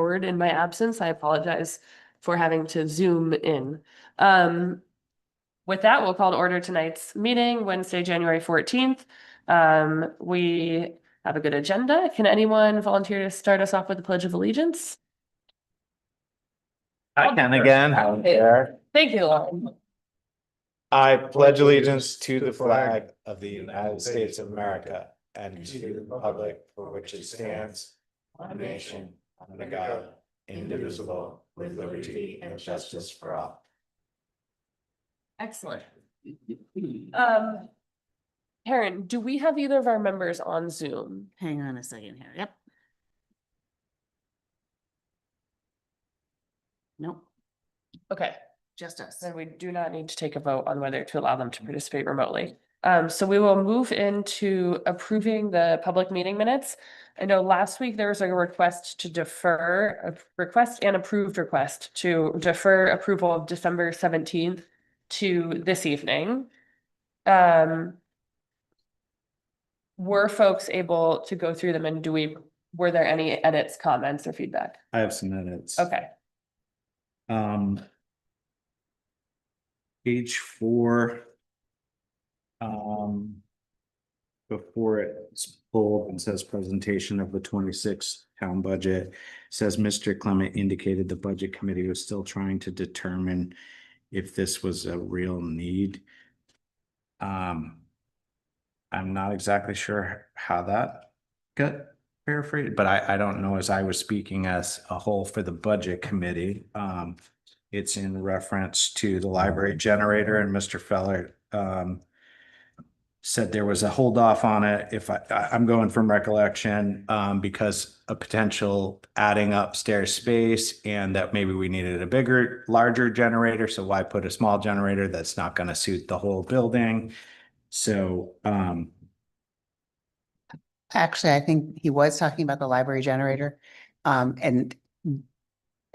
forward in my absence. I apologize for having to Zoom in. With that, we'll call to order tonight's meeting, Wednesday, January 14th. We have a good agenda. Can anyone volunteer to start us off with the Pledge of Allegiance? I can again. Thank you, Lauren. I pledge allegiance to the flag of the United States of America and to the republic for which it stands, one nation, under God, indivisible, with liberty and justice for all. Excellent. Karen, do we have either of our members on Zoom? Hang on a second here. Yep. Nope, Okay, just us. then we do not need to take a vote on whether to allow them to participate remotely. So we will move into approving the public meeting minutes. I know last week there was a request to defer, a request and approved request to defer approval of December 17th to this evening. Were folks able to go through them, and were there any edits, comments, or feedback? I have some edits. Okay. Page 4. Before it's pulled and says presentation of the 26th town budget, says Mr. Clement indicated the budget committee was still trying to determine if this was a real need. I'm not exactly sure how that got paraphrased, but I don't know, as I was speaking as a whole for the budget committee. It's in reference to the library generator, and Mr. Feller said there was a hold off on it. If I'm going from recollection, because a potential adding upstairs space, and that maybe we needed a larger generator. So why put a small generator that's not going to suit the whole building? So, Actually, I think he was talking about the library generator. And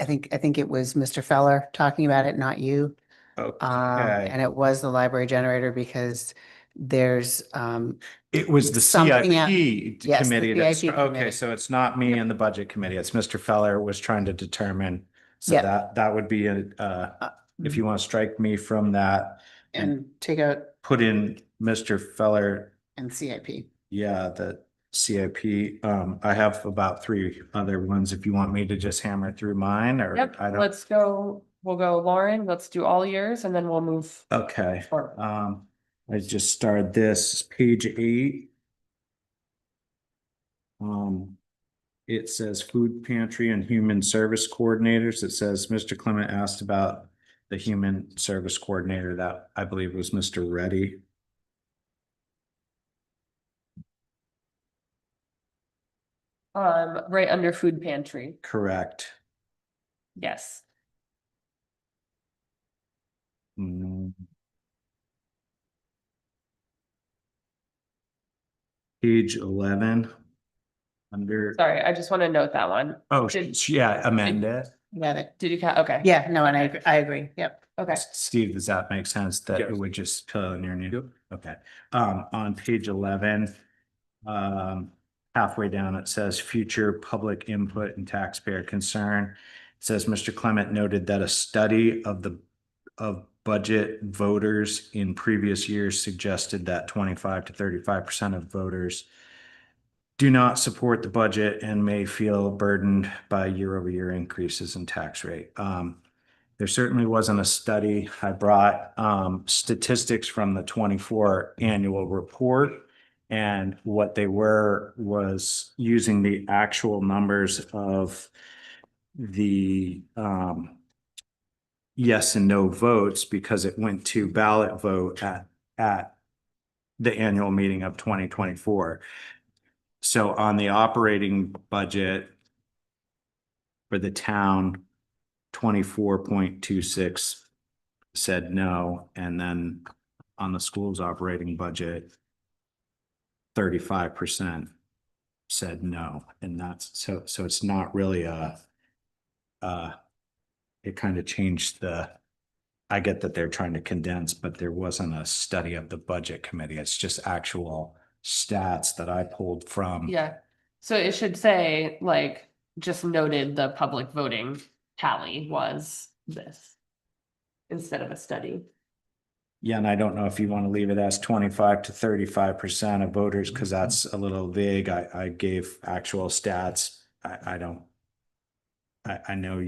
I think it was Mr. Feller talking about it, not you. okay. And it was the library generator because there's It was the something CIP yes, the committee. That's CIP okay. committee. So it's not me and the budget committee. It's Mr. Feller was trying to determine. So Yep. that would be if you want to strike me from that and take out put in Mr. Feller. and CIP. Yeah, the CIP. I have about 3 other ones if you want me to just hammer through mine, or Yep, I don't. let's go. We'll go Lauren. Let's do all yours, and then we'll move. Okay. forward. I just started this page 8. It says food pantry and human service coordinators. It says Mr. Clement asked about the human service coordinator. That I believe was Mr. Reddy. Right under food pantry. Correct. Yes. Page 11. Under. Sorry, I just want to note that one. Oh, Did- yeah, amend it. Got it. Did you okay. Yeah, no, and I agree. Yep. Okay. Steve, does that make sense that it Yes. would just fill in your new? Okay. On page 11, halfway down, it says future public input and taxpayer concern. It says Mr. Clement noted that a study of budget voters in previous years suggested that 25 to 35% of voters do not support the budget and may feel burdened by year-over-year increases in tax rate. There certainly wasn't a study. I brought statistics from the 24 annual report, and what they was using the actual numbers of the yes and no votes, because it went to ballot vote at the annual meeting of 2024. So on the operating budget for the town, 24.26 said no. And then on the school's operating budget, 35% said no. And that's so it's not really it kind of changed I get that they're trying to condense, but there wasn't a study of the budget committee. It's just actual stats that I pulled from. Yeah. So it should say like just noted the public voting tally was this instead of a study. Yeah, and I don't know if you want to leave it as 25 to 35% of voters, because that's a little vague. I gave actual stats. I don't. I know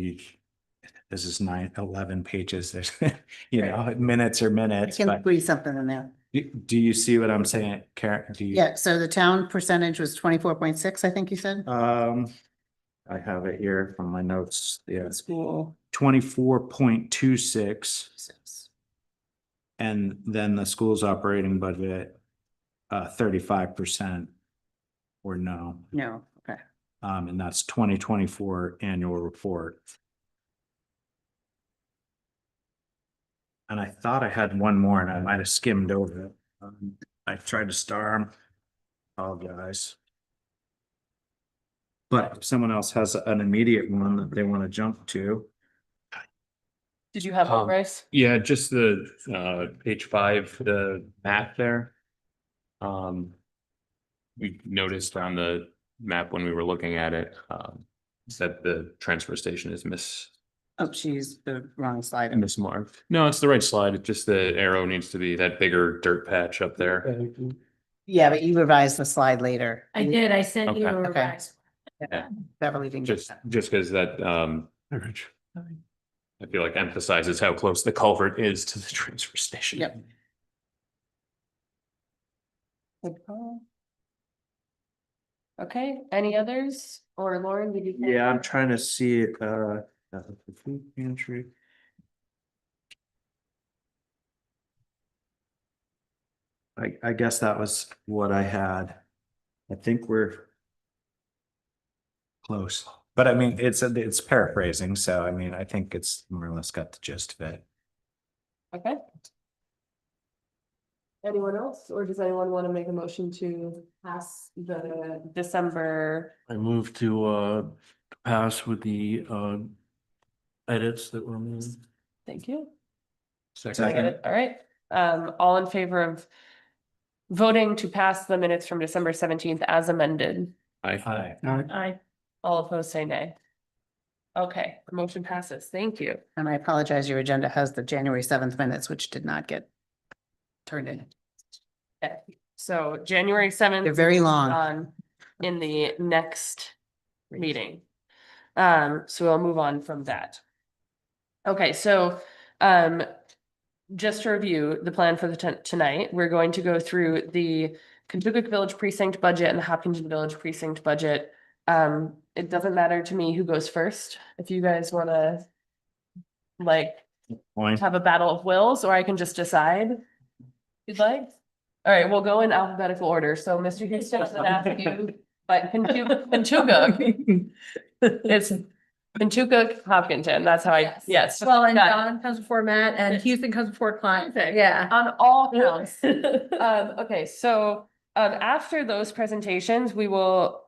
this is 11 pages. There's, minutes are I minutes, can but squeeze something in there. do you see what I'm saying, Karen? Do you? Yeah, so the town percentage was 24.6, I think you said. I have it here from my notes. Yeah, School. 24.26. And then the school's operating budget, 35% or no. No, okay. And that's 2024 annual report. And I thought I had one more and I might have skimmed over it. I tried to star them. Apologize. But if someone else has an immediate one that they want to jump to. Did you have one, Bryce? Yeah, just the page 5, the map there. We noticed on the map when we were looking at it, that the transfer station is Oh, she's the wrong slide. mismarked. No, it's the right slide. It's just the arrow needs to be that bigger dirt patch up there. Yeah, but you revised the slide later. I did, I sent you a Okay. revised. Yeah. Beverly didn't get Just that. because that I feel like emphasizes how close the culvert is to the transfer station. Yep. Okay, any others? Or Lauren, did you? Yeah, I'm trying to see, the food pantry. I guess that was what I had. I think we're close, but I mean, it's paraphrasing, so I mean, I think it's more or less got the gist of it. Okay. Anyone else, or does anyone want to make a motion to pass the December? I move to pass with the edits that were made. Thank you. Second. All right, all in favor of voting to pass the minutes from December 17th as amended? Hi. Aye. All opposed, say nay. Okay, the motion passes. Thank you. And I apologize, your agenda has the January 7th minutes, which did not get turned in. Okay, so January 7th. They're very long. On in the next meeting. So we'll move on from that. Okay, so, just to review the plan for the tonight, we're going to go through the Kentucky Village Precinct budget and the Hopkinton Village Precinct budget. It doesn't matter to me who goes first, if you guys wanna like Point. have a battle of wills, or I can just decide. If you'd like. All right, we'll go in alphabetical order. So Mr. Houston, I'm gonna ask you, but Kentucky. It's Kentucky Hopkinton. That's how I, yes. Well, and got it. Don comes before Matt and Houston comes before Klein. Perfect. Yeah. On all counts. Okay, so, after those presentations, we will,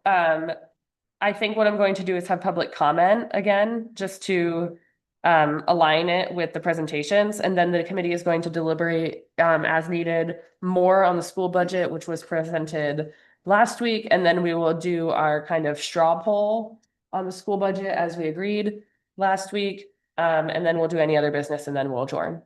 I think what I'm going to do is have public comment again, just to align it with the presentations, and then the committee is going to deliberate as needed more on the school budget, which was presented last week, and then we will do our kind of straw poll on the school budget as we agreed last week, and then we'll do any other business, and then we'll adjourn.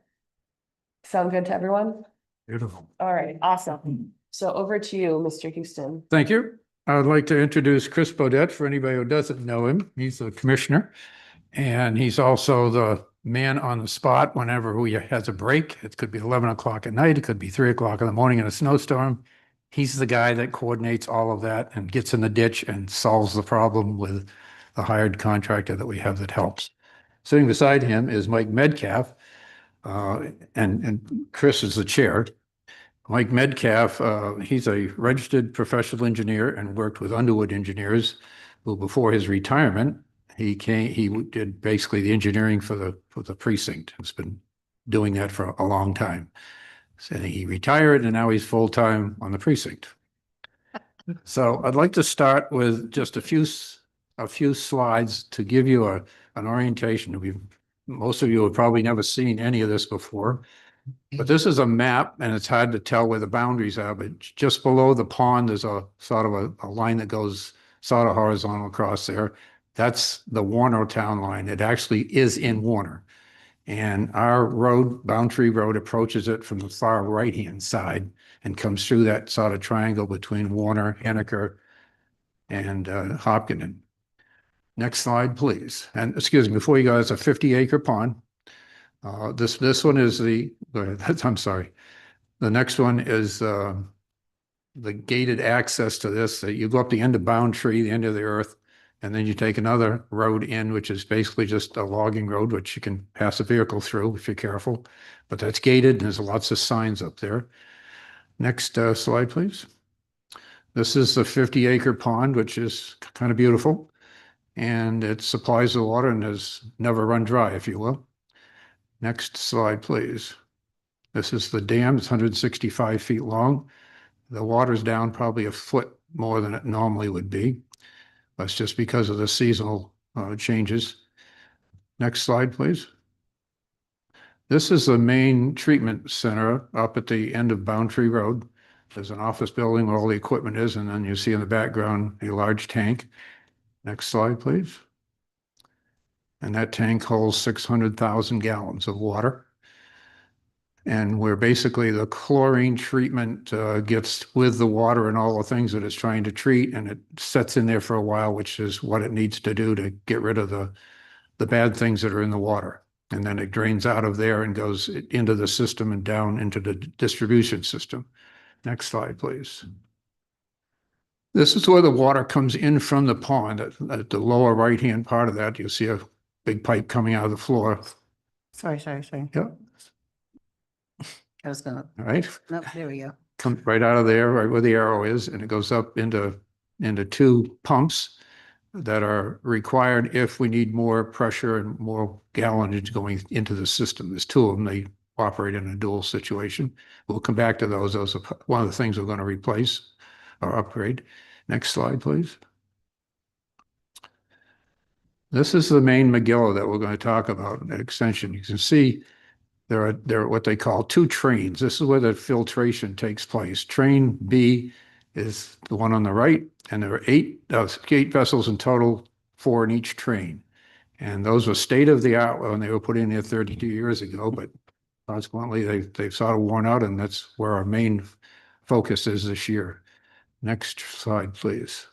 Sound good to everyone? Beautiful. All right, awesome. So over to you, Mr. Houston. Thank you. I would like to introduce Chris Bodett for anybody who doesn't know him. He's the commissioner. And he's also the man on the spot whenever he has a break. It could be 11 o'clock at night. It could be 3 o'clock in the morning in a snowstorm. He's the guy that coordinates all of that and gets in the ditch and solves the problem with the hired contractor that we have that helps. Sitting beside him is Mike Metcalf, and Chris is the chair. Mike Metcalf, he's a registered professional engineer and worked with Underwood Engineers, who before his retirement, he did basically the engineering for the precinct. He's been doing that for a long time. So he retired and now he's full-time on the precinct. So I'd like to start with just a few slides to give you an orientation. Most of you have probably never seen any of this before. But this is a map and it's hard to tell where the boundaries are, but just below the pond, there's a sort of a line that goes sort of horizontal across there. That's the Warner town line. It actually is in Warner. And our road, Boundary Road, approaches it from the far right-hand side and comes through that sort of triangle between Warner, Henniker, and Hopkinton. Next slide, please. And excuse me, before you go, it's a 50-acre pond. This one is go ahead. I'm sorry. The next one is the gated access to this. That you go up the end of Boundary, the end of the earth, and then you take another road in, which is basically just a logging road, which you can pass a vehicle through if you're careful. But that's gated, and there's lots of signs up there. Next slide, please. This is the 50-acre pond, which is kind of beautiful. And it supplies the water and has never run dry, if you will. Next slide, please. This is the dam. It's 165 feet long. The water's down probably a foot more than it normally would be. That's just because of the seasonal changes. Next slide, please. This is the main treatment center up at the end of Boundary Road. There's an office building where all the equipment is, and then you see in the background a large tank. Next slide, please. And that tank holds 600,000 gallons of water. And where basically the chlorine treatment gets with the water and all the things that it's trying to treat, and it sets in there for a while, which is what it needs to do to get rid of the bad things that are in the water. And then it drains out of there and goes into the system and down into the distribution system. Next slide, please. This is where the water comes in from the pond. At the lower right-hand part of that, you'll see a big pipe coming out of the floor. Sorry. Yep. I was gonna, All right. nope, there we go. Comes right out of there, right where the arrow is, and it goes up into two pumps that are required if we need more pressure and more gallonage going into the system. There's two of them. They operate in a dual situation. We'll come back to those. Those are one of the things we're going to replace or upgrade. Next slide, please. This is the main Megillah that we're going to talk about, an extension. You can see there are what they call two trains. This is where the filtration takes place. Train B is the one on the right, and there are eight vessels in total, 4 in each train. And those were state of the art when they were put in there 32 years ago, but consequently they've sort of worn out, and that's where our main focus is this year. Next slide, please.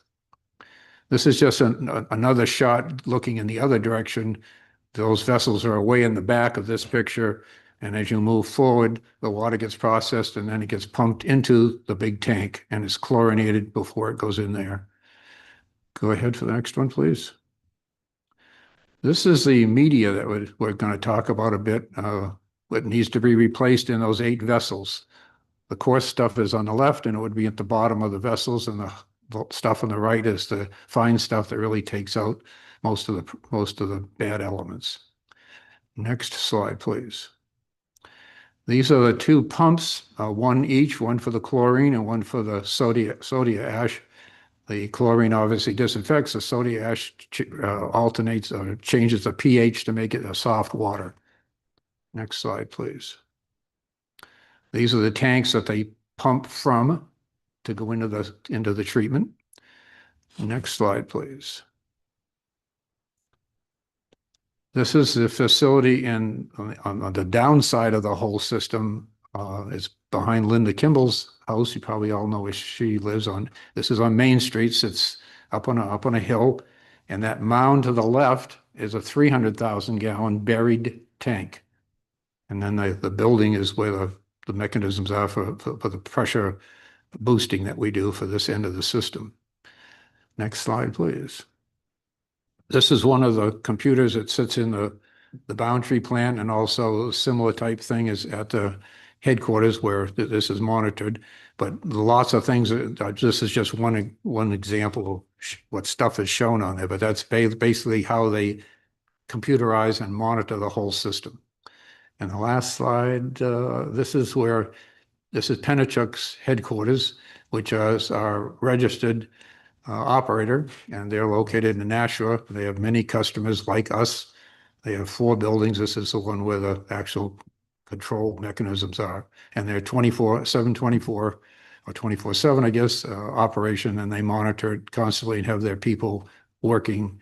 This is just another shot looking in the other direction. Those vessels are way in the back of this picture. And as you move forward, the water gets processed and then it gets pumped into the big tank and is chlorinated before it goes in there. Go ahead for the next one, please. This is the media that we're going to talk about a bit. What needs to be replaced in those 8 vessels. The coarse stuff is on the left, and it would be at the bottom of the vessels, and the stuff on the right is the fine stuff that really takes out most of the bad elements. Next slide, please. These are the 2 pumps, one each, one for the chlorine and one for the soda ash. The chlorine obviously disinfects. The soda ash alternates or changes the pH to make it a soft water. Next slide, please. These are the tanks that they pump from to go into the treatment. Next slide, please. This is the facility on the downside of the whole system. It's behind Linda Kimball's house. You probably all know where she lives on. This is on Main Street. It's up on a hill, and that mound to the left is a 300,000 gallon buried tank. And then the building is where the mechanisms are for the pressure boosting that we do for this end of the system. Next slide, please. This is one of the computers that sits in the boundary plant, and also a similar type thing is at the headquarters where this is monitored. But lots of things, this is just one example of what stuff is shown on there, but that's basically how they computerize and monitor the whole system. And the last slide, this is Penachuk's headquarters, which is our registered operator, and they're located in Nashua. They have many customers like us. They have 4 buildings. This is the one where the actual control mechanisms are. And they're 7/24 or 24/7, I guess, operation, and they monitor it constantly and have their people working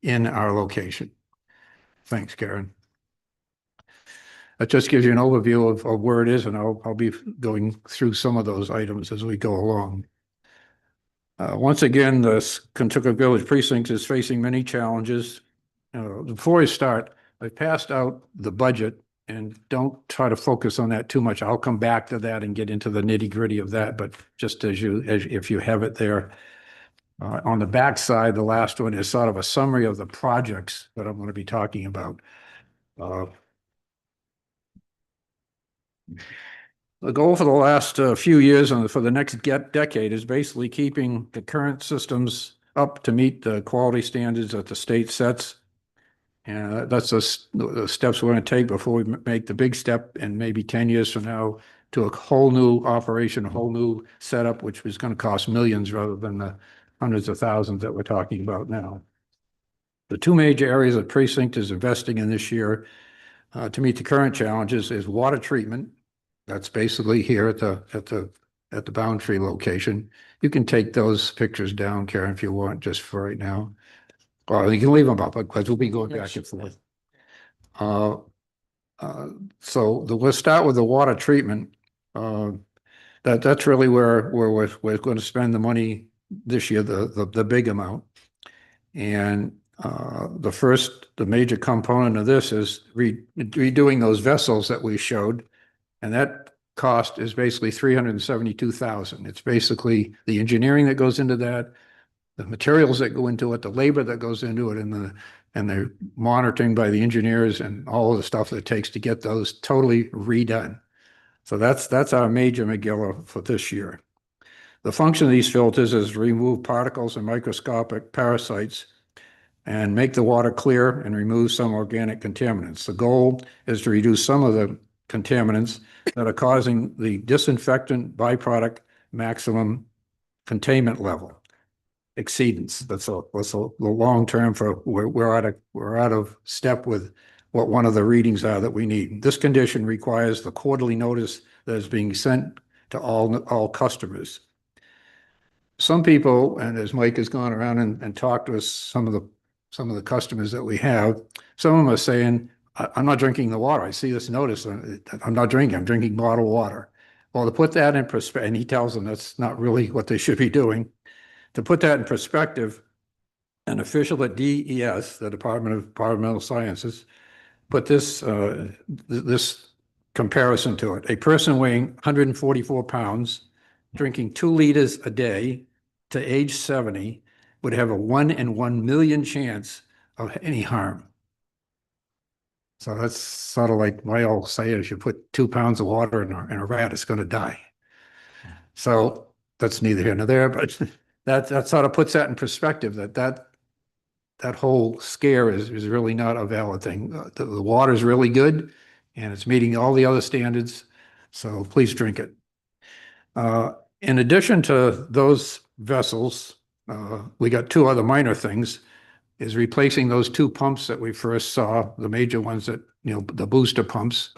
in our location. Thanks, Karen. That just gives you an overview of where it is, and I'll be going through some of those items as we go along. Once again, the Kentucky Village Precinct is facing many challenges. Before I start, I passed out the budget, and don't try to focus on that too much. I'll come back to that and get into the nitty-gritty of that, but just if you have it there. On the back side, the last one is sort of a summary of the projects that I'm going to be talking about. The goal for the last few years and for the next decade is basically keeping the current systems up to meet the quality standards that the state sets. And that's the steps we're going to take before we make the big step in maybe 10 years from now to a whole new operation, a whole new setup, which is going to cost millions rather than the hundreds of thousands that we're talking about now. The two major areas that precinct is investing in this year to meet the current challenges is water treatment. That's basically here at the Boundtree location. You can take those pictures down, Karen, if you want, just for right now. Or you can leave them up because we'll be going back and forth. So we'll start with the water treatment. That's really where we're going to spend the money this year, the big amount. And the major component of this is redoing those vessels that we showed. And that cost is basically $372,000. It's basically the engineering that goes into that, the materials that go into it, the labor that goes into it, and the monitoring by the engineers and all of the stuff that it takes to get those totally redone. So that's our major McGill for this year. The function of these filters is to remove particles and microscopic parasites and make the water clear and remove some organic contaminants. The goal is to reduce some of the contaminants that are causing the disinfectant byproduct maximum containment level exceedance. That's the long term for we're out of step with what one of the readings are that we need. This condition requires the quarterly notice that is being sent to all customers. Some people, and as Mike has gone around and talked to us, some of the customers that we have, some of them are saying, I'm not drinking the water. I see this notice. I'm not drinking. I'm drinking bottled water. Well, to put that in perspective, and he tells them that's not really what they should be doing. To put that in perspective, an official at DES, the Department of Environmental Sciences, put this comparison to it. A person weighing 144 pounds, drinking 2 liters a day to age 70 would have a 1 in 1 million chance of any harm. So that's sort of like my old saying, if you put 2 pounds of water in a rat, it's going to die. So that's neither here nor there, but that sort of puts that in perspective, that whole scare is really not a valid thing. The water is really good and it's meeting all the other standards. So please drink it. In addition to those vessels, we got 2 other minor things, is replacing those 2 pumps that we first saw, the major ones that, the booster pumps.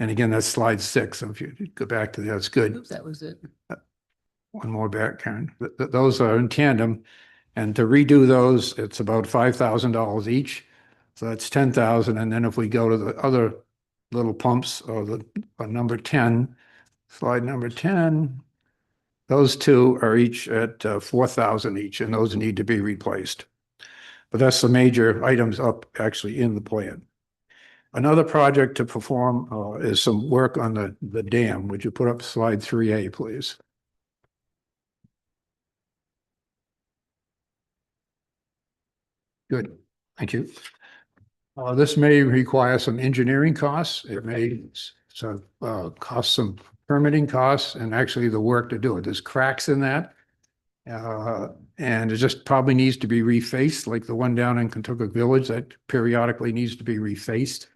And again, that's slide 6. So if you go back to that, that's good. Oops, that was it. One more back, Karen. Those are in tandem. And to redo those, it's about $5,000 each. So that's $10,000. And then if we go to the other little pumps, or number 10, slide number 10, those 2 are each at $4,000 each, and those need to be replaced. But that's the major items up actually in the plan. Another project to perform is some work on the dam. Would you put up slide 3A, please? Good, thank you. This may require some engineering costs. It may cost some permitting costs and actually the work to do it. There's cracks in that. And it just probably needs to be refaced, like the one down in Kentucky Village that periodically needs to be refaced.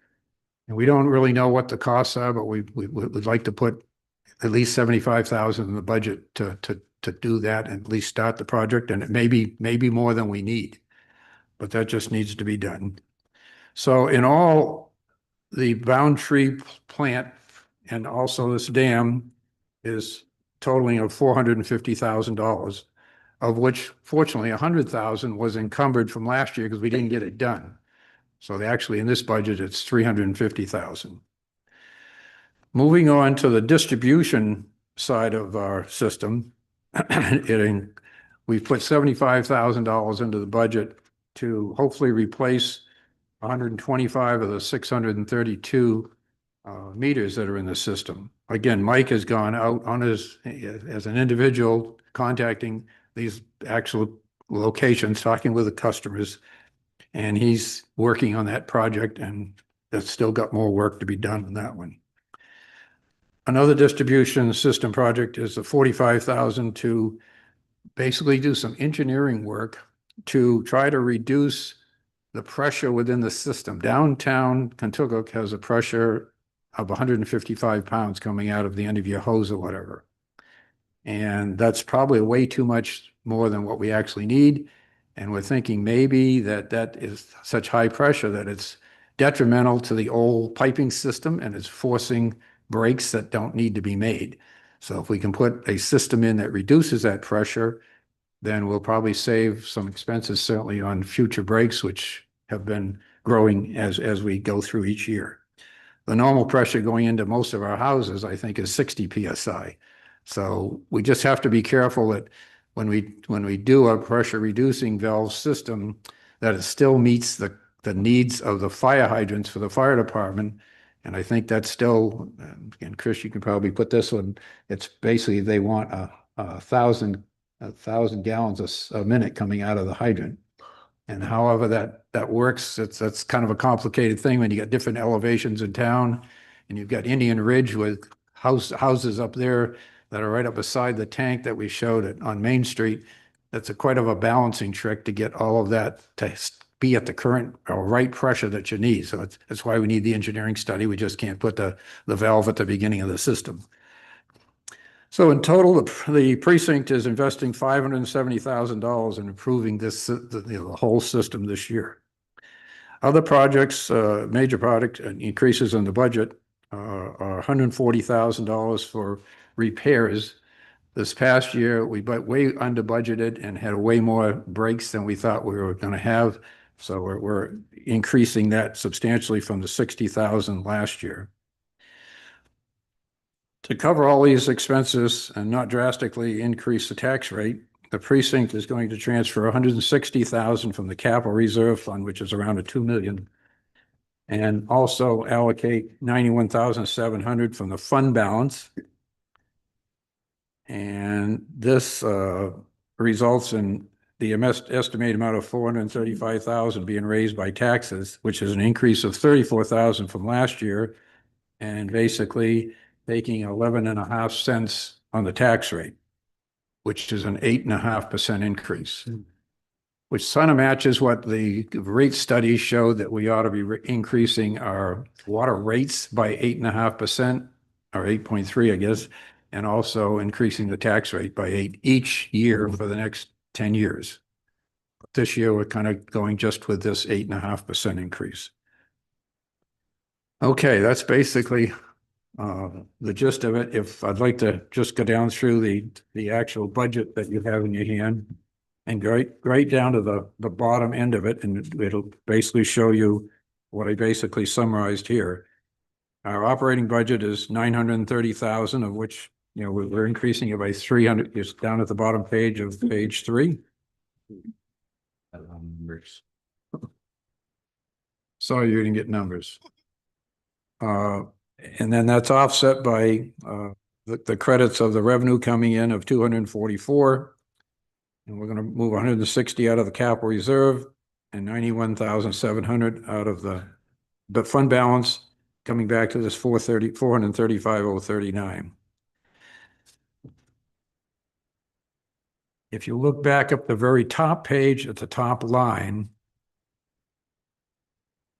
And we don't really know what the costs are, but we'd like to put at least 75,000 in the budget to do that and at least start the project. And it may be more than we need, but that just needs to be done. So in all, the Boundtree plant and also this dam is totaling of $450,000. of which fortunately 100,000 was encumbered from last year because we didn't get it done. So actually in this budget, it's 350,000. Moving on to the distribution side of our system, we've put $75,000 into the budget to hopefully replace 125 of the 632 meters that are in the system. Again, Mike has gone out on his, as an individual, contacting these actual locations, talking with the customers, and he's working on that project, and that's still got more work to be done on that one. Another distribution system project is the 45,000 to basically do some engineering work to try to reduce the pressure within the system. Downtown Kentucky has a pressure of 155 pounds coming out of the end of your hose or whatever. And that's probably way too much more than what we actually need. And we're thinking maybe that is such high pressure that it's detrimental to the old piping system and it's forcing breaks that don't need to be made. So if we can put a system in that reduces that pressure, then we'll probably save some expenses certainly on future breaks, which have been growing as we go through each year. The normal pressure going into most of our houses, I think, is 60 PSI. So we just have to be careful that when we do a pressure reducing valve system, that it still meets the needs of the fire hydrants for the fire department. And I think that's still, and Chris, you can probably put this one, it's basically they want a 1,000 gallons a minute coming out of the hydrant. And however that works, that's kind of a complicated thing when you got different elevations in town, and you've got Indian Ridge with houses up there that are right up beside the tank that we showed on Main Street. That's quite of a balancing trick to get all of that to be at the current or right pressure that you need. So that's why we need the engineering study. We just can't put the valve at the beginning of the system. So in total, the precinct is investing $570,000 in improving the whole system this year. Other projects, major project increases in the budget are $140,000 for repairs. This past year, we way under budgeted and had way more breaks than we thought we were going to have. So we're increasing that substantially from the 60,000 last year. To cover all these expenses and not drastically increase the tax rate, the precinct is going to transfer 160,000 from the capital reserve fund, which is around $2 million, and also allocate 91,700 from the fund balance. And this results in the estimated amount of 435,000 being raised by taxes, which is an increase of 34,000 from last year, and basically taking 11.5 cents on the tax rate, which is an 8.5% increase, which sort of matches what the rate studies showed, that we ought to be increasing our water rates by 8.5%, or 8.3, I guess, and also increasing the tax rate by 8 each year for the next 10 years. This year, we're kind of going just with this 8.5% increase. Okay, that's basically the gist of it. If I'd like to just go down through the actual budget that you have in your hand and go right down to the bottom end of it, and it'll basically show you what I basically summarized here. Our operating budget is 930,000, of which, you know, we're increasing it by 300. It's down at the bottom page of page 3. Sorry, you didn't get numbers. And then that's offset by the credits of the revenue coming in of 244. And we're going to move 160 out of the capital reserve and 91,700 out of the fund balance, coming back to this 435,039. If you look back up the very top page at the top line,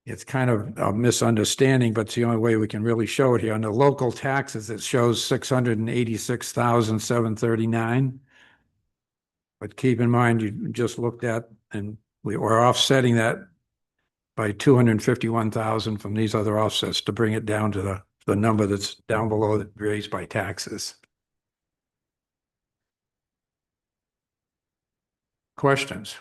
it's kind of a misunderstanding, but it's the only way we can really show it here. On the local taxes, it shows 686,739. But keep in mind, you just looked at, and we were offsetting that by 251,000 from these other offsets to bring it down to the number that's down below that raised by taxes. Questions?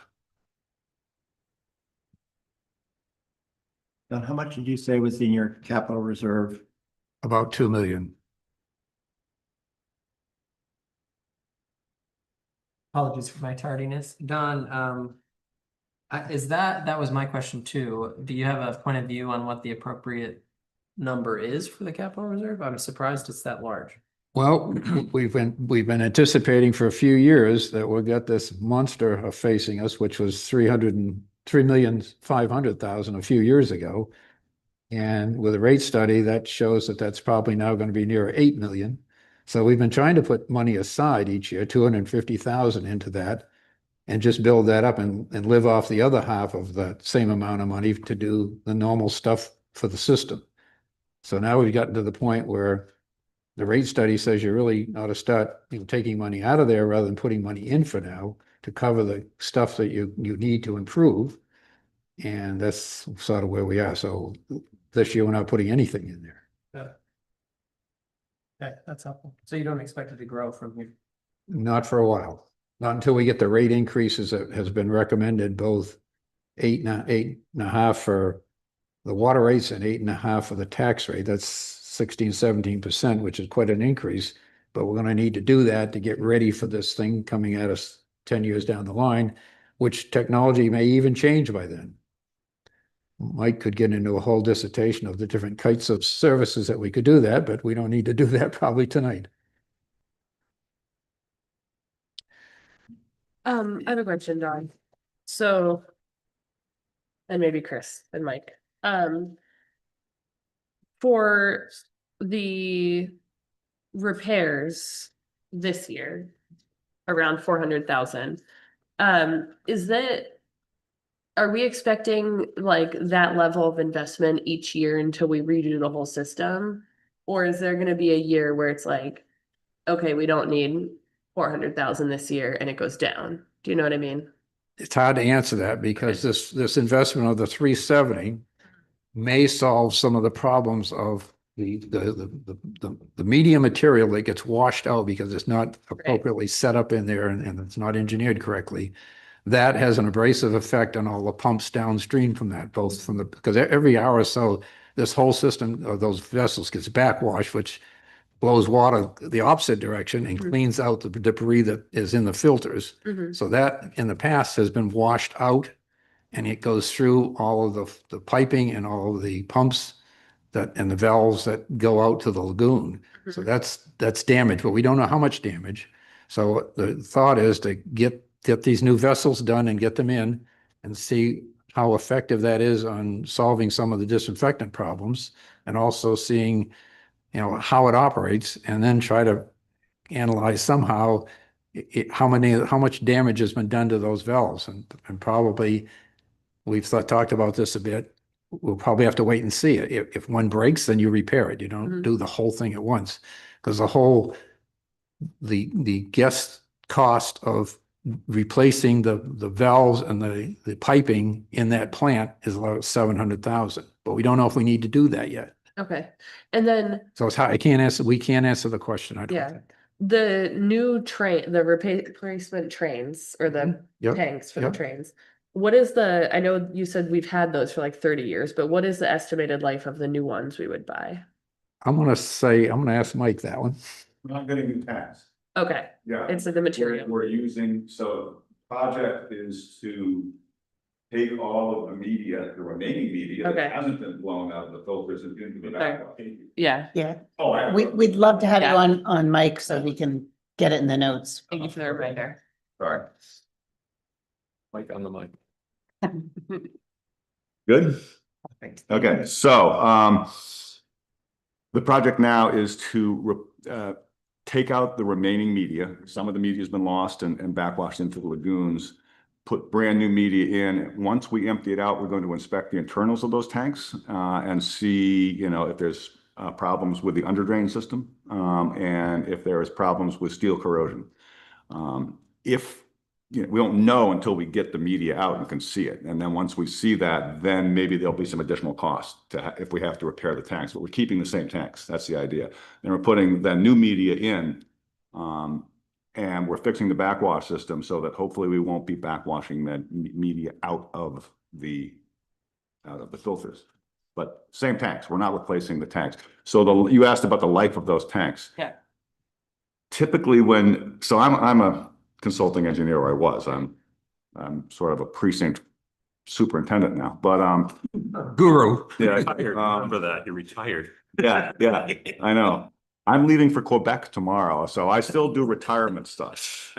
Now, how much did you say was in your capital reserve? About 2 million. Apologies for my tardiness. Don, that was my question too. Do you have a point of view on what the appropriate number is for the capital reserve? I'm surprised it's that large. Well, we've been anticipating for a few years that we'll get this monster facing us, which was 303,500,000 a few years ago. And with a rate study, that shows that that's probably now going to be near 8 million. So we've been trying to put money aside each year, 250,000 into that, and just build that up and live off the other half of that same amount of money to do the normal stuff for the system. So now we've gotten to the point where the rate study says you really ought to start, taking money out of there rather than putting money in for now to cover the stuff that you need to improve. And that's sort of where we are. So this year, we're not putting anything in there. Okay, that's helpful. So you don't expect it to grow from here? Not for a while. Not until we get the rate increases that has been recommended, both 8.5 for the water rates and 8.5 for the tax rate. That's 16, 17%, which is quite an increase. But we're going to need to do that to get ready for this thing coming at us 10 years down the line, which technology may even change by then. Mike could get into a whole dissertation of the different kinds of services that we could do that, but we don't need to do that probably tonight. I have a question, Don. So, and maybe Chris and Mike. For the repairs this year, around 400,000, is that, are we expecting like that level of investment each year until we redo the whole system? Or is there gonna be a year where it's like, okay, we don't need 400,000 this year and it goes down? Do you know what I mean? It's hard to answer that because this investment of the 370 may solve some of the problems of the media material that gets washed out because it's not appropriately set up in there and it's not engineered correctly. That has an abrasive effect on all the pumps downstream from that, both from because every hour or so, this whole system of those vessels gets backwashed, which blows water the opposite direction and cleans out the debris that is in the filters. So that in the past has been washed out and it goes through all of the piping and all of the pumps and the valves that go out to the lagoon. So that's damage, but we don't know how much damage. So the thought is to get these new vessels done and get them in and see how effective that is on solving some of the disinfectant problems and also seeing, how it operates and then try to analyze somehow how much damage has been done to those valves. And probably we've talked about this a bit. We'll probably have to wait and see it. If one breaks, then you repair it. You don't do the whole thing at once because the guest cost of replacing the valves and the piping in that plant is about 700,000, but we don't know if we need to do that yet. Okay, and then, So it's how we can't answer the question. I don't yeah, think. the new train, the replacement trains or the Yep, tanks for the yep. trains. What is I know you said we've had those for like 30 years, but what is the estimated life of the new ones we would buy? I'm gonna ask Mike that one. We're not getting new tanks. Okay, Yeah. it's the material. We're using, so project is to take all of the media, the remaining media Okay. that hasn't been blown out of the filters and into the backwash. Yeah, Yeah, Oh, we'd love to have you Yeah. on mic so we can get it in the notes. thank you for the reminder. Sorry. Like on the mic. Good? Okay, so, the project now is to, take out the remaining media. Some of the media has been lost and backwashed into the lagoons. Put brand new media in. Once we empty it out, we're going to inspect the internals of those tanks, and see, if there's, problems with the underdrain system, and if there is problems with steel corrosion. We don't know until we get the media out and can see it. And then once we see that, then maybe there'll be some additional cost if we have to repair the tanks, but we're keeping the same tanks. That's the idea. Then we're putting the new media in. And we're fixing the backwash system so that hopefully we won't be backwashing that media out of the filters. But same tanks, we're not replacing the tanks. So you asked about the life of those tanks. Yeah. Typically so I'm a consulting engineer, or I was. I'm sort of a precinct superintendent now, but Guru. yeah, Remember that, you're retired. yeah, I know. I'm leaving for Quebec tomorrow, so I still do retirement stuff.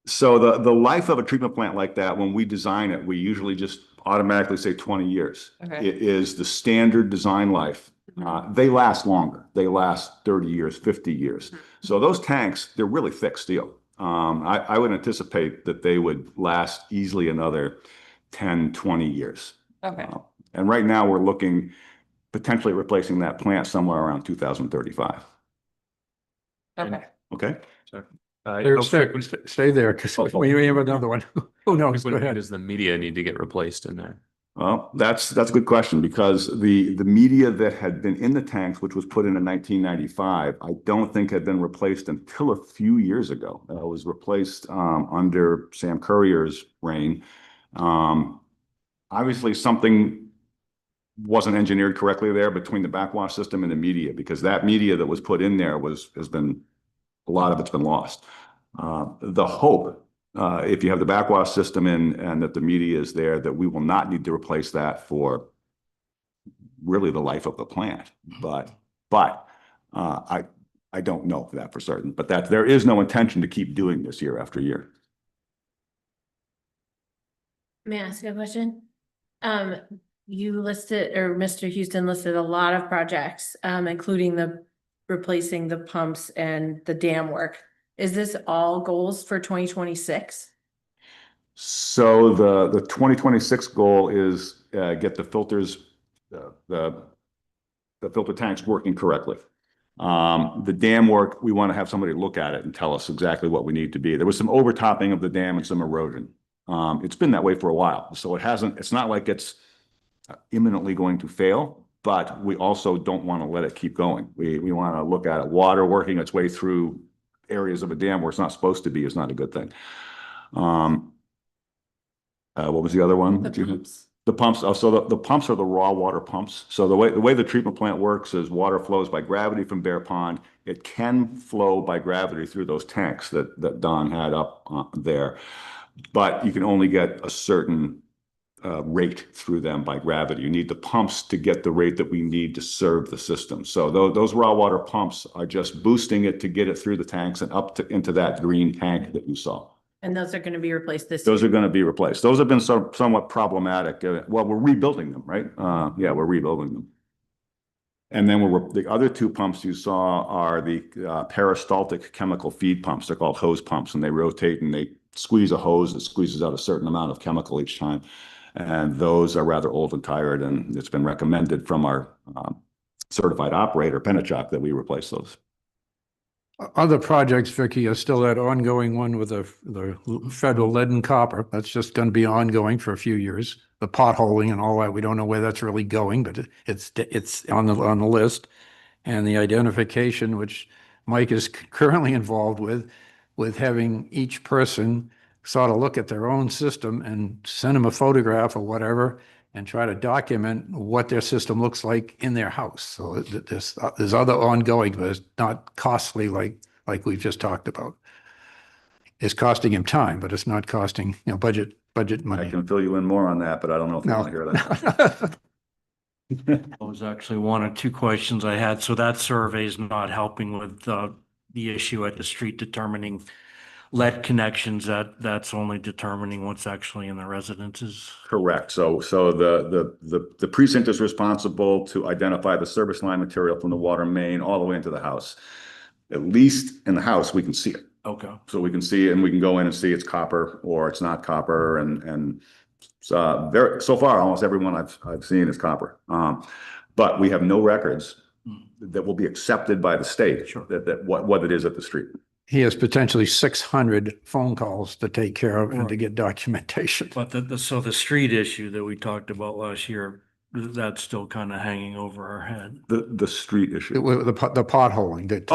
So the life of a treatment plant like that, when we design it, we usually just automatically say 20 years. Okay. It is the standard design life. They last longer. They last 30 years, 50 years. So those tanks, they're really thick steel. I would anticipate that they would last easily another 10, 20 years. Okay. And right now we're looking potentially replacing that plant somewhere around 2035. Okay. Okay? Stay there, because we have another one. Who knows? Go When ahead. does the media need to get replaced in there? Well, that's a good question, because the media that had been in the tanks, which was put in 1995, I don't think had been replaced until a few years ago. It was replaced under Sam Currier's reign. Obviously, something wasn't engineered correctly there between the backwash system and the media, because that media that was put in there a lot of it's been lost. The hope, if you have the backwash system in and that the media is there, that we will not need to replace that for really the life of the plant. But I don't know that for certain. But there is no intention to keep doing this year after year. May I ask you a question? You listed, or Mr. Houston listed a lot of projects, including replacing the pumps and the dam work. Is this all goals for 2026? So the 2026 goal is get the filters, the filter tanks working correctly. The dam work, we want to have somebody look at it and tell us exactly what we need to be. There was some overtopping of the dam and some erosion. It's been that way for a while, so it's not like it's imminently going to fail, but we also don't want to let it keep going. We want to look at it. Water working its way through areas of a dam where it's not supposed to be is not a good thing. What was the other one? The pumps. Oh, so the pumps are the raw water pumps. So the way the treatment plant works is water flows by gravity from Bear Pond. It can flow by gravity through those tanks that Don had up there, but you can only get a certain rate through them by gravity. You need the pumps to get the rate that we need to serve the system. So those raw water pumps are just boosting it to get it through the tanks and into that green tank that you saw. And those are going to be replaced this year? Those are going to be replaced. Those have been somewhat problematic. Well, we're rebuilding them, right? Yeah, we're rebuilding them. And then the other two pumps you saw are the peristaltic chemical feed pumps. They're called hose pumps, and they rotate and they squeeze a hose that squeezes out a certain amount of chemical each time. And those are rather old and tired, and it's been recommended from our certified operator, Penachuk, that we replace those. Other projects, Vicky, are still that ongoing one with the federal lead and copper. That's just going to be ongoing for a few years. The potholing and all that, we don't know where that's really going, but it's on the list. And the identification, which Mike is currently involved with having each person sort of look at their own system and send them a photograph or whatever and try to document what their system looks like in their house. So there's other ongoing, but it's not costly like we've just talked about. It's costing him time, but it's not costing, budget money. I can fill you in more on that, but I don't know if you want to hear that. That was actually one or two questions I had. So that survey is not helping with the issue at the street determining lead connections. That's only determining what's actually in the residences. Correct. So the precinct is responsible to identify the service line material from the water main all the way into the house. At least in the house, we can see it. Okay. So we can see it and we can go in and see it's copper or it's not copper. And so far, almost everyone I've seen is copper. But we have no records that will be accepted by the state. Sure. that what it is at the street. He has potentially 600 phone calls to take care of and to get documentation. But so the street issue that we talked about last year, that's still kind of hanging over our head. The street issue. The potholing that.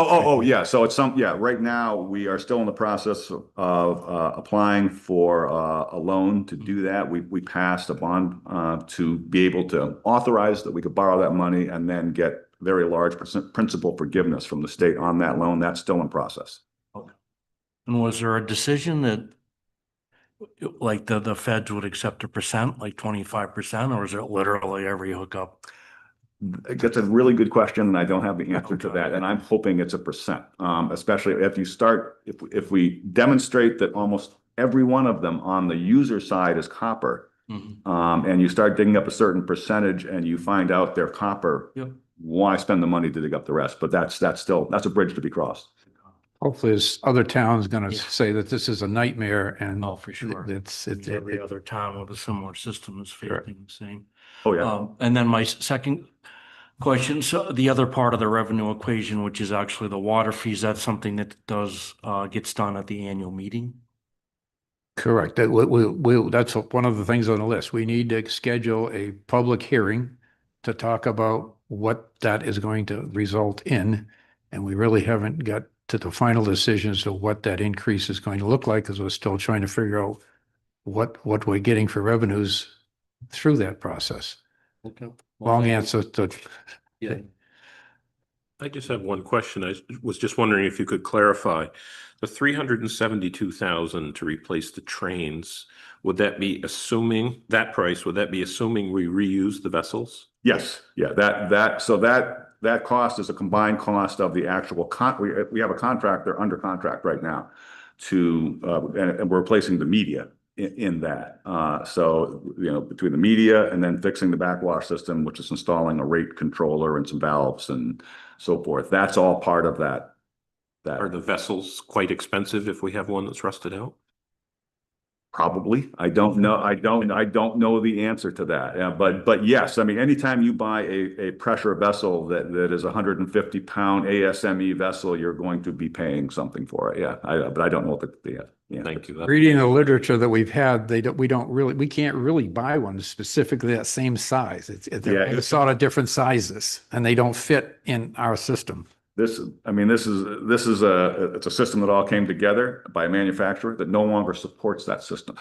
Yeah. So it's right now we are still in the process of applying for a loan to do that. We passed a bond to be able to authorize that we could borrow that money and then get very large principal forgiveness from the state on that loan. That's still in process. And was there a decision that like the feds would accept a percent, like 25%, or is it literally every hookup? That's a really good question, and I don't have the answer to that. And I'm hoping it's a percent, especially if we demonstrate that almost every one of them on the user side is copper, and you start digging up a certain percentage and you find out they're copper, why spend the money to dig up the rest? But that's a bridge to be crossed. Hopefully, there's other towns going to say that this is a nightmare and. Oh, for sure. It's Every other town with a similar system is facing the same. Oh, yeah. And then my second question, so the other part of the revenue equation, which is actually the water fees, that's something that gets done at the annual meeting? Correct. That's one of the things on the list. We need to schedule a public hearing to talk about what that is going to result in. And we really haven't got to the final decisions of what that increase is going to look like, because we're still trying to figure out what we're getting for revenues through that process. Okay. Long answer to. Yeah. I just have one question. I was just wondering if you could clarify the 372,000 to replace the trains. Would that be assuming that price? Would that be assuming we reuse the vessels? Yes. Yeah. That cost is a combined cost of the actual we have a contractor under contract right now and we're replacing the media in that. So, between the media and then fixing the backwash system, which is installing a rate controller and some valves and so forth. That's all part of that. Are the vessels quite expensive if we have one that's rusted out? Probably. I don't know. I don't know the answer to that. Yeah, but yes, I mean, anytime you buy a pressure vessel that is 150-pound ASME vessel, you're going to be paying something for it. Yeah, but I don't know the Thank you. Reading the literature that we've had, we can't really buy one specifically that same size. It's sort of different sizes, and they don't fit in our system. This is it's a system that all came together by a manufacturer that no longer supports that system.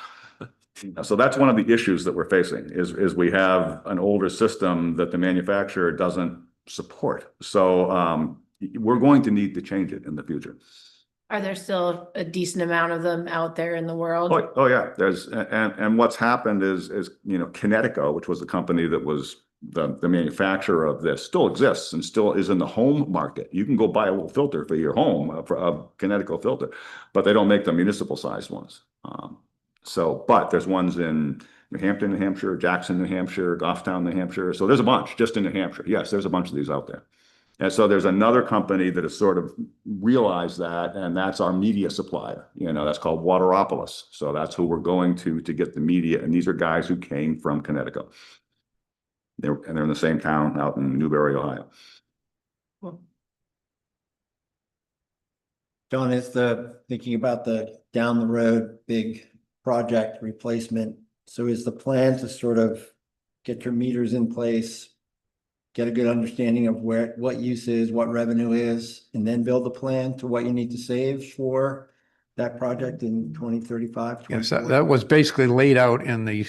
So that's one of the issues that we're facing is we have an older system that the manufacturer doesn't support. So we're going to need to change it in the future. Are there still a decent amount of them out there in the world? Oh yeah. And what's happened is Connecticut, which was the company that was the manufacturer of this, still exists and still is in the home market. You can go buy a little filter for your home, for a Connecticut filter, but they don't make the municipal sized ones. But there's ones in New Hampton, New Hampshire, Jackson, New Hampshire, Goffstown, New Hampshire. So there's a bunch just in New Hampshire. Yes, there's a bunch of these out there. And so there's another company that has sort of realized that, and that's our media supplier. That's called Wateropolis. So that's who we're going to get the media. And these are guys who came from Connecticut. They're in the same town out in Newbury, Ohio. John, is thinking about the down the road big project replacement. So is the plan to sort of get your meters in place, get a good understanding of what use is, what revenue is, and then build a plan to what you need to save for that project in 2035? Yes, that was basically laid out in the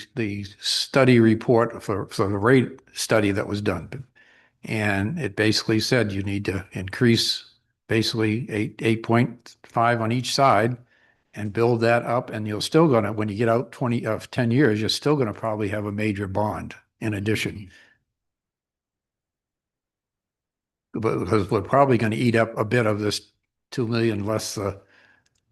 study report for the rate study that was done. And it basically said you need to increase basically 8.5 on each side and build that up. And you're still going to, when you get out 10 years, you're still going to probably have a major bond in addition. Because we're probably going to eat up a bit of this 2 million less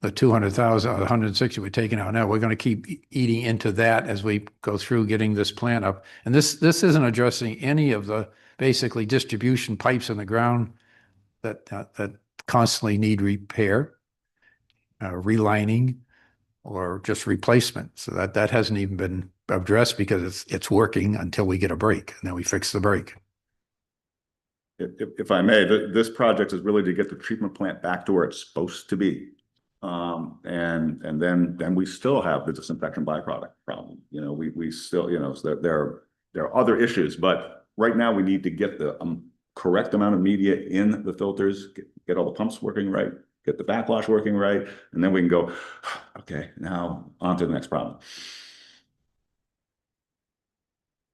the 200,000 or 160 we're taking out now. We're going to keep eating into that as we go through getting this plan up. And this isn't addressing any of the basically distribution pipes in the ground that constantly need repair, relining, or just replacement. So that hasn't even been addressed because it's working until we get a break, and then we fix the break. If I may, this project is really to get the treatment plant back to where it's supposed to be. And then we still have the disinfection byproduct problem. We still, so there There are other issues, but right now we need to get the correct amount of media in the filters, get all the pumps working right, get the backwash working right, and then we can go, okay, now on to the next problem.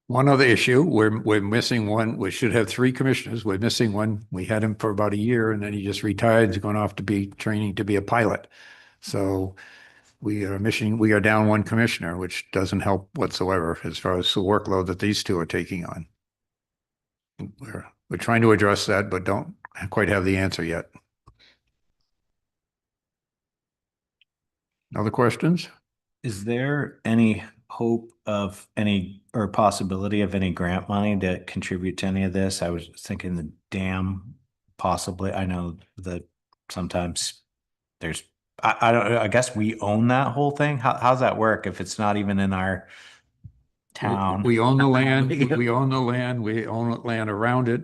One other issue, we're missing one. We should have 3 commissioners. We're missing one. We had him for about a year and then he just retired. He's going off to be training to be a pilot. So we are down 1 commissioner, which doesn't help whatsoever as far as the workload that these 2 are taking on. We're trying to address that, but don't quite have the answer yet. Other questions? Is there any hope of any or possibility of any grant money to contribute to any of this? I was thinking the dam possibly. I know that sometimes there's, I don't, I guess we own that whole thing. How's that work if it's not even in our town? We own the land, we own the land, we own land around it.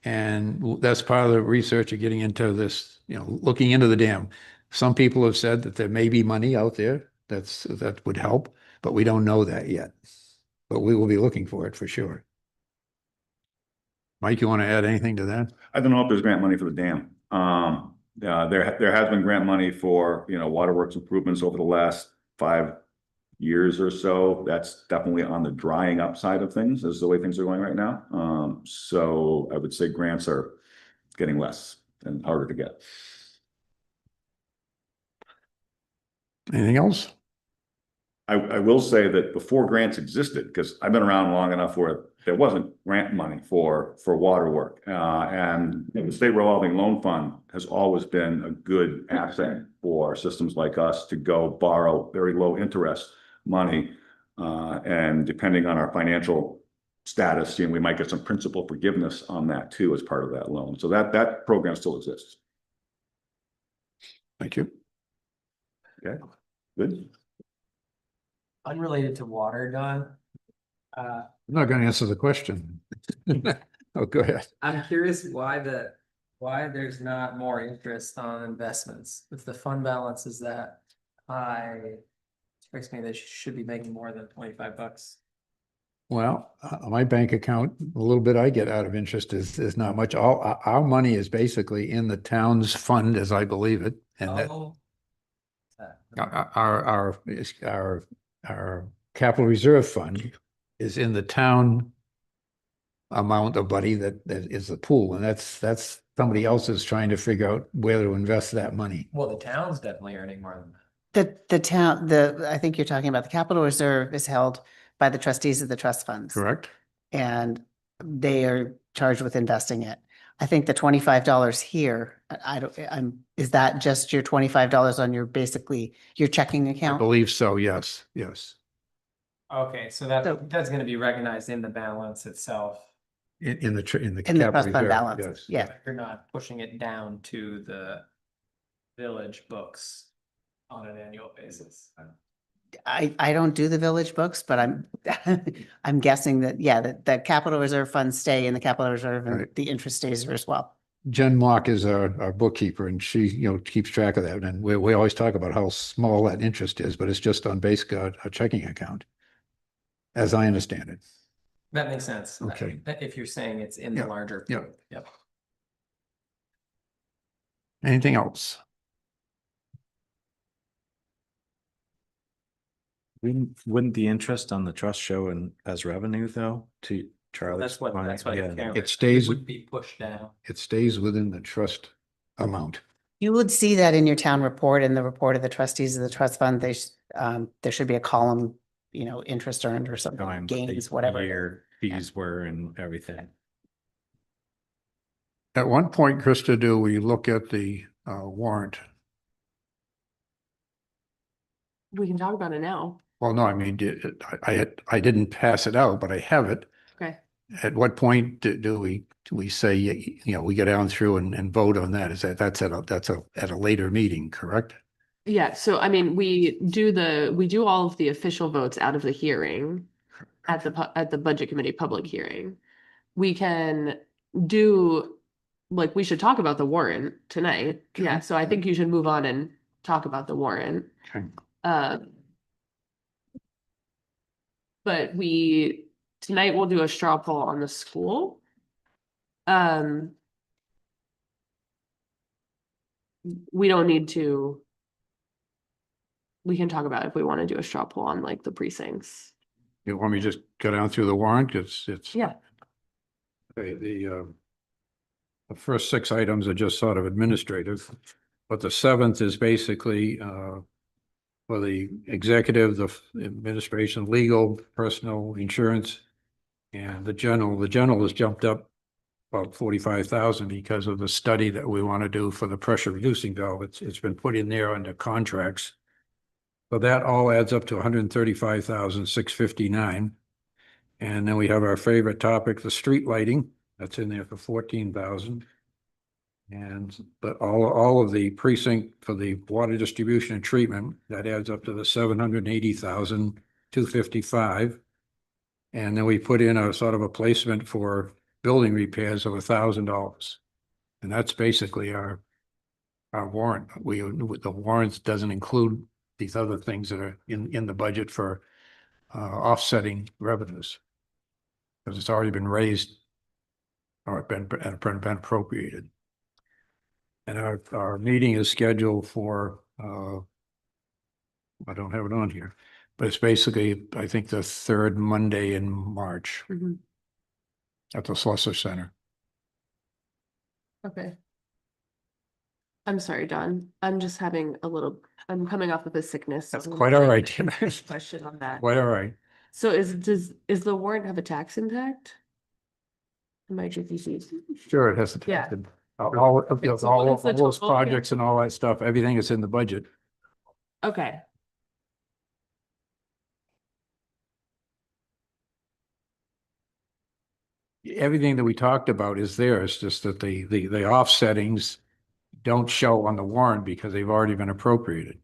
And that's part of the research of getting into this, looking into the dam. Some people have said that there may be money out there that would help, but we don't know that yet. But we will be looking for it for sure. Mike, you want to add anything to that? I don't know if there's grant money for the dam. There has been grant money for, waterworks improvements over the last 5 years or so. That's definitely on the drying up side of things, is the way things are going right now. So I would say grants are getting less and harder to get. Anything else? I will say that before grants existed, because I've been around long enough where there wasn't grant money for water work. And the state revolving loan fund has always been a good asset for systems like us to go borrow very low interest money. And depending on our financial status, we might get some principal forgiveness on that too as part of that loan. So that program still exists. Thank you. Okay, good. Unrelated to water, Don. I'm not going to answer the question. Oh, go ahead. I'm curious why there's not more interest on investments. If the fund balance is that high, it strikes me that you should be making more than $25. Well, my bank account, a little bit I get out of interest is not much. All our money is basically in the town's fund, as I believe it, and that our capital reserve fund is in the town amount of money that is the pool, and that's somebody else is trying to figure out where to invest that money. Well, the town's definitely earning more than that. The town, I think you're talking about the capital reserve is held by the trustees of the trust funds. Correct? And they are charged with investing it. I think the $25 here, is that just your $25 on your checking I account? believe so, yes. Okay, so that's gonna be recognized in the balance itself. In the In the capital trust fund reserve, balance, yes. yeah. You're not pushing it down to the village books on an annual basis. I don't do the village books, but I'm guessing that, yeah, that the capital reserve funds stay in the capital reserve and Right. the interest stays there as well. Jen Mock is our bookkeeper, and she, keeps track of that. And we always talk about how small that interest is, but it's just on basically a checking account, as I understand it. That makes sense. Okay. If you're saying it's in the Yeah, larger. yeah. Yep. Anything else? Wouldn't the interest on the trust show as revenue though, to Charlie? That's what It it stays, would be pushed down. it stays within the trust amount. You would see that in your town report and the report of the trustees of the trust fund. There should be a column, interest earned or something, Time, gains, the whatever. year fees were and everything. At one point, Krista, do we look at the warrant? We can talk about it now. Well, no, I mean, I didn't pass it out, but I have it. Okay. At what point do we say, we get down through and vote on that? Is that's at a later meeting, correct? Yeah, so I mean, we do all of the official votes out of the hearing at the budget committee public hearing. We can do, we should talk about the warrant tonight. Yeah, so I think you should move on and talk about the warrant. Okay. But we tonight we'll do a straw poll on the school. We don't need to. We can talk about if we want to do a straw poll on like the precincts. You want me to just go down through the warrant? It's. Yeah. Okay, the first 6 items are just sort of administrative, but the 7th is basically, for the executive, the administration, legal, personal, insurance, and the general has jumped up about 45,000 because of the study that we want to do for the pressure reducing valve. It's been put in there under contracts. So that all adds up to 135,659. And then we have our favorite topic, the street lighting, that's in there for 14,000. But all of the precinct for the water distribution and treatment, that adds up to the 780,255. And then we put in a sort of a placement for building repairs of $1,000. And that's basically our warrant. The warrants doesn't include these other things that are in the budget for offsetting revenues. Because it's already been raised or been appropriated. And our meeting is scheduled for, I don't have it on here, but it's basically, I think, the 3rd Monday in March at the Slusser Center. Okay. I'm sorry, Don. I'm just having I'm coming off of a sickness. That's so I'm quite all trying right. to answer this question on that. Quite all right. So is the warrant have a tax impact? Am I confused? Sure, it has to. Yeah. All of Okay, so all what is the those total here? projects and all that stuff, everything is in the budget. Okay. Everything that we talked about is there. It's just that the offsettings don't show on the warrant because they've already been appropriated.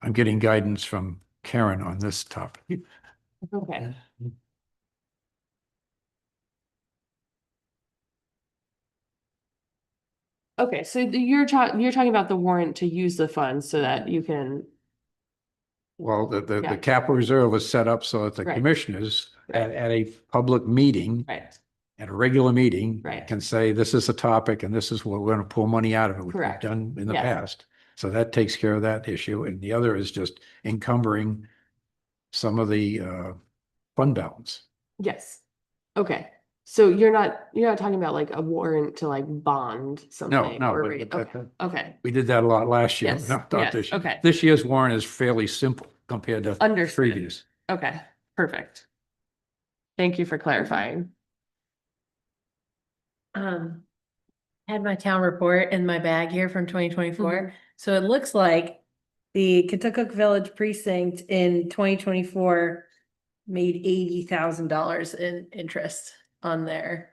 I'm getting guidance from Karen on this topic. Okay. Okay, so you're talking about the warrant to use the funds so that you can, Well, the Yeah. capital reserve was set up so that the Right. commissioners Right. at a public meeting, right, at a regular meeting, Right. can say, this is a topic and this is what we're going to pull money out of it, which we've Correct. done in the Yeah. past. So that takes care of that issue. And the other is just encumbering some of the fund balance. yes. Okay, so you're not talking about like a warrant to like bond something? No, or but rate- that- Okay, okay, We did that a lot last year. Yes, Not yes, this year. okay. This year's warrant is fairly simple compared to Understood. previous. okay, perfect. Thank you for clarifying. Had my town report in my bag here from 2024. So it looks like the Kentucky Village precinct in 2024 made $80,000 in interest on there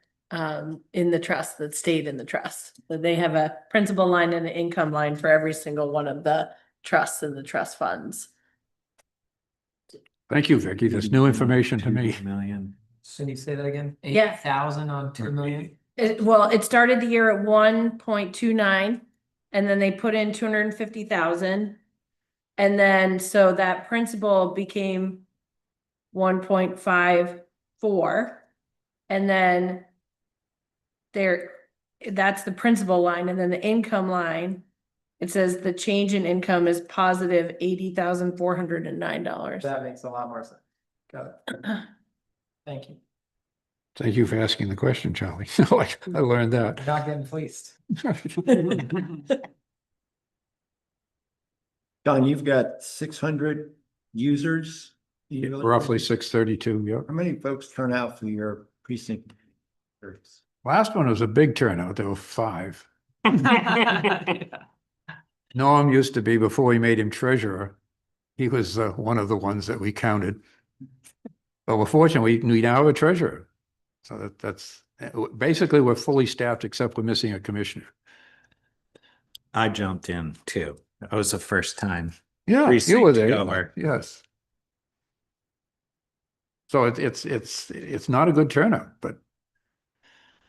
in the trust that stayed in the trust. So they have a principal line and an income line for every single one of the trusts and the trust funds. Thank you, Vicky. That's new information to me. 2 million. Can you say that again? Yeah. 8,000 on 2 million? It started the year at 1.29 and then they put in 250,000. And then, so that principal became 1.54. And then that's the principal line. And then the income line, it says the change in income is positive $80,409. That makes a lot more sense. Got it. Thank you. Thank you for asking the question, Charlie. I learned that. You're not getting fleeced. Don, you've got 600 users? Roughly 632, yeah. How many folks turn out for your precinct? Last one was a big turnout. There were 5. Norm used to be, before we made him treasurer, he was one of the ones that we counted. But we're fortunate, we now have a treasurer. So that's basically we're fully staffed except we're missing a commissioner. I jumped in too. That was the first time. Yeah, you were there. Precinct goer. Yes. So it's not a good turnout, but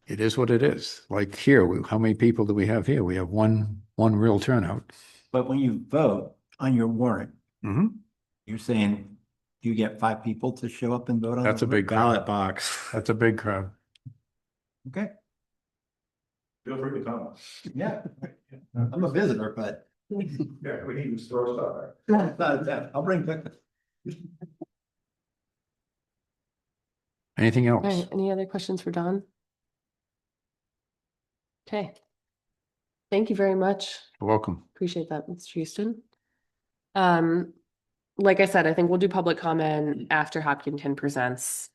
it is what it is. Like here, how many people do we have here? We have one real turnout. But when you vote on your warrant, Mhm. you're saying Do you get 5 people to show up and vote on? That's the a big Ballot crowd. box. That's a big crowd. Okay, Feel free to come. yeah. I'm a visitor, but Yeah, we need to store stuff. it's not a test. I'll bring pictures. Anything All else? right, any other questions for Don? Okay. Thank you very much. You're welcome. Appreciate that, Mr. Houston. Like I said, I think we'll do public comment after Hopkinton presents.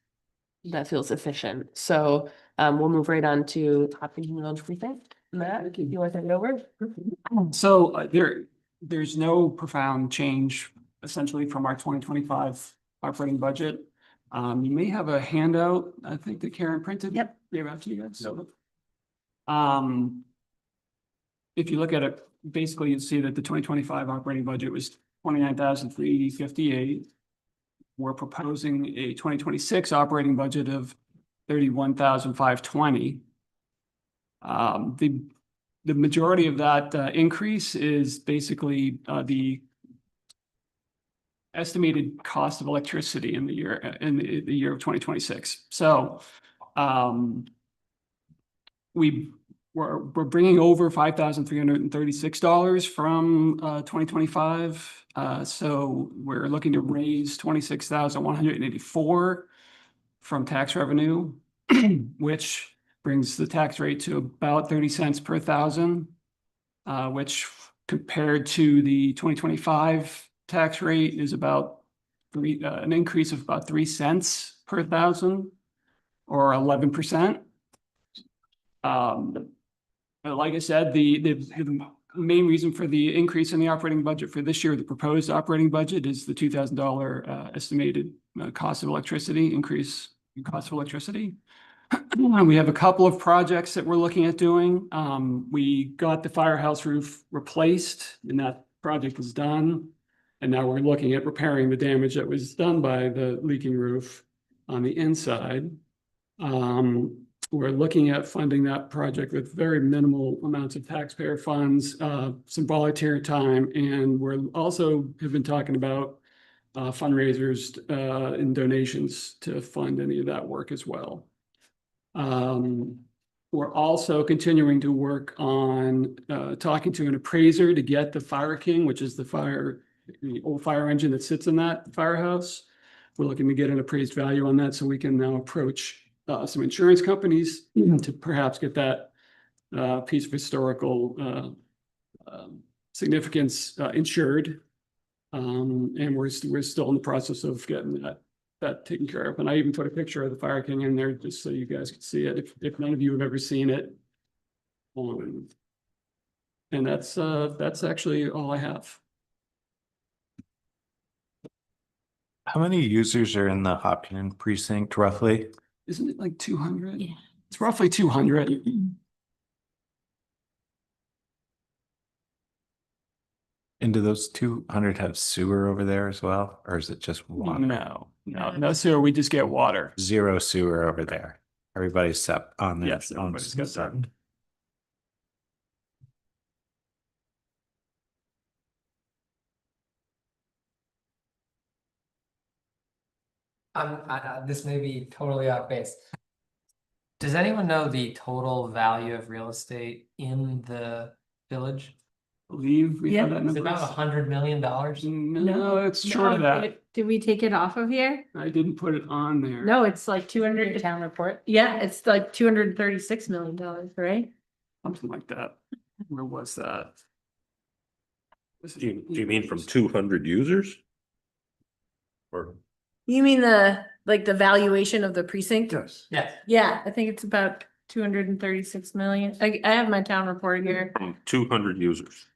That feels efficient. So, we'll move right on to Hopkinton Village Precinct. Matt, you want to take it over? So there's no profound change essentially from our 2025 operating budget. You may have a handout, I think that Karen printed. Yep. Gave out to you guys. If you look at it, basically you'll see that the 2025 operating budget was 29,358. We're proposing a 2026 operating budget of 31,520. The majority of that increase is basically the estimated cost of electricity in the year of 2026. So we're bringing over $5,336 from 2025. So we're looking to raise 26,184 from tax revenue, which brings the tax rate to about 30 cents per thousand, which compared to the 2025 tax rate is about an increase of about 3 cents per thousand or 11%. Like I said, the main reason for the increase in the operating budget for this year, the proposed operating budget, is the $2,000 estimated cost of electricity, increase in cost of electricity. We have a couple of projects that we're looking at doing. We got the firehouse roof replaced and that project is done. And now we're looking at repairing the damage that was done by the leaking roof on the inside. We're looking at funding that project with very minimal amounts of taxpayer funds, some volunteer time, and we're also have been talking about fundraisers and donations to fund any of that work as well. We're also continuing to work on talking to an appraiser to get the Fire King, which is the old fire engine that sits in that firehouse. We're looking to get an appraised value on that so we can now approach some insurance companies to perhaps get that piece of historical significance insured. And we're still in the process of getting that taken care of. And I even put a picture of the Fire King in there just so you guys can see it if none of you have ever seen it. And that's actually all I have. How many users are in the Hopkinton precinct roughly? Isn't it like 200? Yeah. It's roughly 200. And do those 200 have sewer over there as well? Or is it just water? No sewer. We just get water. Zero sewer over there. Everybody's set on their Yes, own everybody's got that. side. This may be totally off base. Does anyone know the total value of real estate in the village? Believe we have that Is it number. about $100 million? No, it's short of that. Did we take it off of here? I didn't put it on there. No, it's like 200. Town report. Yeah, it's like $236 million, right? Something like that. Where was that? Do you mean from 200 users? Or, You mean the valuation of the precinct? Yes. Yes. Yeah, I think it's about 236 million. I have my town report here. from 200 users?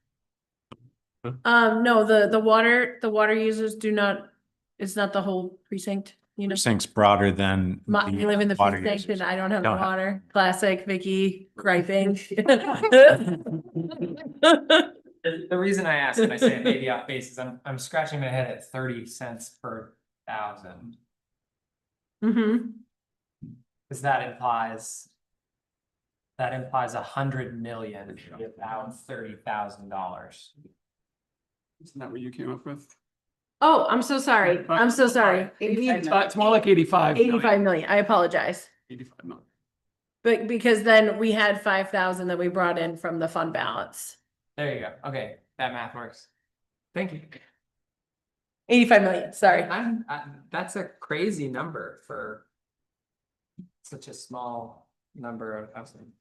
No, the water users do not, it's not the whole precinct, you know. Precinct's broader than. I live in the water precinct users. and I don't have Don't have- water. Classic Vicky griping. The reason I asked, and I say it may be off base, is I'm scratching my head at 30 cents per thousand. Mm-hmm. Because that implies 100 million without $30,000. Isn't that what you came up with? Oh, I'm so sorry. I'm so sorry. It's more like 85. 85 million. I apologize. 85 million. But because then we had 5,000 that we brought in from the fund balance. There you go. Okay, that math works. Thank you. 85 million, sorry. That's a crazy number for such a small number of housing.